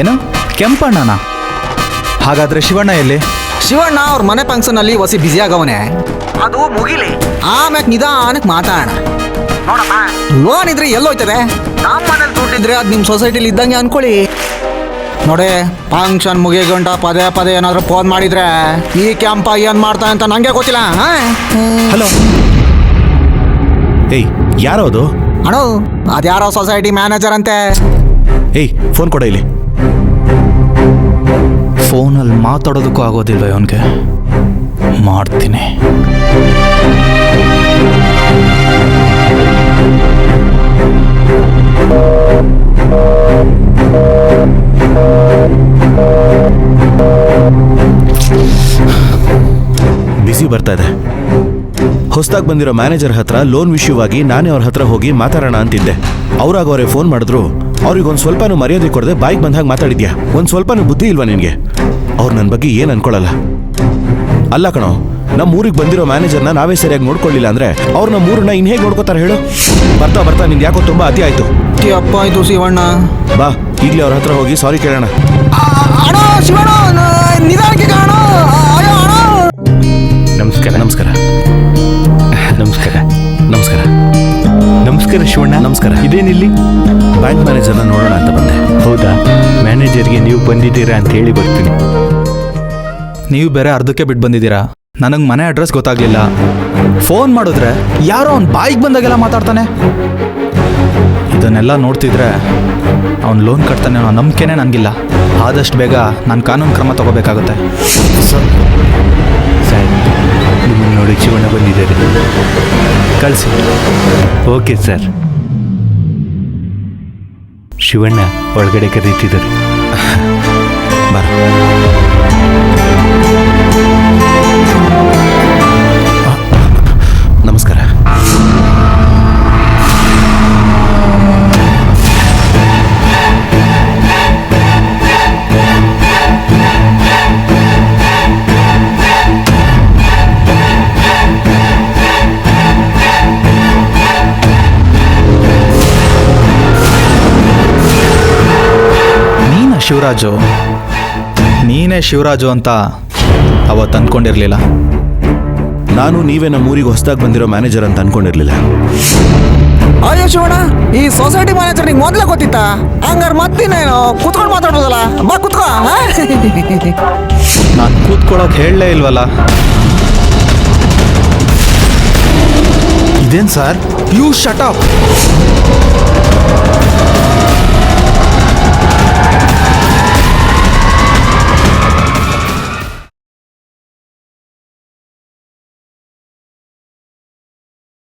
ಏನು, ಕೆಂಪಣ್ಣನ? ಹಾಗಾದ್ರೆ ಶಿವಣ್ಣ ಎಲ್ಲಿ? ಶಿವಣ್ಣ ಅವ್ರ ಮನೆ ಫಂಕ್ಷನಲ್ಲಿ ಹೊಸಿ ಬ್ಯುಸಿ ಆಗವನೆ. ಅದು ಮುಗಿಲಿ, ಆಮ್ಯಾಕ್ ನಿಧಾನಕ್ಕೆ ಮಾತಾಡೋಣ. ನೋಡಪ್ಪ, ಲೋನ್ ಇದ್ರೆ ಎಲ್ಲೋಯ್ತದೆ? ನಮ್ಮ ಮನೇಲಿ ದುಡ್ಡಿದ್ರೆ ಅದು ನಿಮ್ಮ ಸೊಸೈಟಿಲಿ ಇದ್ದಂಗೆ ಅನ್ಕೊಳ್ಳಿ. ನೋಡಿ, ಫಂಕ್ಷನ್ ಮುಗಿಗಂಟ ಪದೇ ಪದೇ ಏನಾದರೂ ಫೋನ್ ಮಾಡಿದ್ರೆ ಈ ಕೆಂಪ ಏನು ಮಾಡ್ತಾನೆ ಅಂತ ನಂಗೆ ಗೊತ್ತಿಲ್ಲ. ಹಲೋ, ಏಯ್, ಯಾರೋ ಅದು? ಅಣ್ಣ, ಅದ್ಯಾರೋ ಸೊಸೈಟಿ ಮ್ಯಾನೇಜರ್ ಅಂತೆ. ಏಯ್, ಫೋನ್ ಕೊಡ ಇಲ್ಲಿ. ಫೋನಲ್ಲಿ ಮಾತಾಡೋದಕ್ಕೂ ಆಗೋದಿಲ್ವ ಇವನಿಗೆ? ಮಾಡ್ತೀನಿ. ಬಿಸಿ ಬರ್ತಾ ಇದೆ. ಹೊಸದಾಗಿ ಬಂದಿರೋ ಮ್ಯಾನೇಜರ್ ಹತ್ರ ಲೋನ್ ವಿಷಯವಾಗಿ ನಾನೇ ಅವ್ರ ಹತ್ರ ಹೋಗಿ ಮಾತಾಡೋಣ ಅಂತಿದ್ದೆ. ಅವ್ರಾಗ ಅವರೇ ಫೋನ್ ಮಾಡಿದ್ರು. ಅವ್ರಿಗೊಂದು ಸ್ವಲ್ಪನೂ ಮರ್ಯಾದೆ ಕೊಡದೆ ಬಾಯಿಗೆ ಬಂದಾಗ ಮಾತಾಡಿದ್ಯಾ? ಒಂದು ಸ್ವಲ್ಪನೂ ಬುದ್ಧಿ ಇಲ್ವಾ ನಿನಗೆ? ಅವ್ರು ನನ್ನ ಬಗ್ಗೆ ಏನು ಅನ್ಕೊಳ್ಳಲ್ಲ. ಅಲ್ಲ ಕಣೋ, ನಮ್ಮ ಊರಿಗೆ ಬಂದಿರೋ ಮ್ಯಾನೇಜರ್ನ ನಾವೇ ಸರಿಯಾಗಿ ನೋಡ್ಕೊಳ್ಳಿಲ್ಲ ಅಂದ್ರೆ ಅವ್ರು ನಮ್ಮ ಊರನ್ನ ಇನ್ನು ಹೇಗೆ ನೋಡ್ಕೋತಾರೆ ಹೇಳು? ಬರ್ತಾ ಬರ್ತಾ ನಿಂಗೆ ಯಾಕೋ ತುಂಬ ಅತಿ ಆಯ್ತು. ಅಪ್ಪ ಆಯ್ತು ಶಿವಣ್ಣ. ಬಾ, ಈಗಲೇ ಅವ್ರ ಹತ್ರ ಹೋಗಿ ಸಾರಿ ಕೇಳೋಣ. ಅಣ್ಣ, ಶಿವಣ್ಣ ನಿಧಾನಕ್ಕೆ ಕಾಣ. ನಮಸ್ಕಾರ. ನಮಸ್ಕಾರ. ನಮಸ್ಕಾರ. ನಮಸ್ಕಾರ. ನಮಸ್ಕಾರ ಶಿವಣ್ಣ. ನಮಸ್ಕಾರ. ಇದೇನಿಲ್ಲಿ? ಬ್ಯಾಂಕ್ ಮ್ಯಾನೇಜರ್ನ ನೋಡೋಣ ಅಂತ ಬಂದೆ. ಹೌದಾ? ಮ್ಯಾನೇಜರ್ಗೆ ನೀವು ಬಂದಿದ್ದೀರಾ ಅಂತ ಹೇಳಿ ಬರ್ತೀನಿ. ನೀವು ಬೇರೆ ಅರ್ಧಕ್ಕೆ ಬಿಟ್ಟು ಬಂದಿದ್ದೀರಾ. ನನಗೆ ಮನೆ ಅಡ್ರೆಸ್ ಗೊತ್ತಾಗ್ಲಿಲ್ಲ. ಫೋನ್ ಮಾಡಿದ್ರೆ ಯಾರೋ ಅವ್ನು ಬಾಯಿಗೆ ಬಂದಾಗೆಲ್ಲ ಮಾತಾಡ್ತಾನೆ. ಇದನ್ನೆಲ್ಲ ನೋಡ್ತಿದ್ರೆ ಅವ್ನು ಲೋನ್ ಕಟ್ತಾನೆ ಅನ್ನೋ ನಂಬಿಕೆನೇ ನನಗಿಲ್ಲ. ಆದಷ್ಟು ಬೇಗ ನಾನು ಕಾನೂನು ಕ್ರಮ ತಗೋಬೇಕಾಗುತ್ತೆ. ಸರ್, ನಿಮ್ಮನ್ನು ನೋಡಿ ಶಿವಣ್ಣ ಬಂದಿದ್ದಾರೆ, ಕಳಿಸಿ. Okay sir. ಶಿವಣ್ಣ ಒಳಗಡೆ ಕರೀತಿದ್ದಾರೆ. ಬರ. ನಮಸ್ಕಾರ. ಶಿವರಾಜು, ನೀನೇ ಶಿವರಾಜು ಅಂತ ಅವತ್ತು ಅಂದ್ಕೊಂಡಿರಲಿಲ್ಲ. ನಾನು ನೀವೇ ನಮ್ಮ ಊರಿಗೆ ಹೊಸದಾಗಿ ಬಂದಿರೋ ಮ್ಯಾನೇಜರ್ ಅಂತ ಅನ್ಕೊಂಡಿರ್ಲಿಲ್ಲ. ಅಯ್ಯೋ ಶಿವಣ್ಣ, ಈ ಸೊಸೈಟಿ ಮ್ಯಾನೇಜರ್ ನಿಂಗೆ ಮೊದಲೇ ಗೊತ್ತಿತ್ತ? ಹಂಗಾರೆ ಮತ್ತಿನ್ನೇನು ಕೂತ್ಕೊಂಡು ಮಾತಾಡ್ಬೋದಲ್ಲ? ಬಾ ಕೂತ್ಕೋ. ನಾನು ಕೂತ್ಕೊಳ್ಳೋಕೆ ಹೇಳಲೇ ಇಲ್ವಲ್ಲ. ಇದೇನು ಸರ್? You shut up.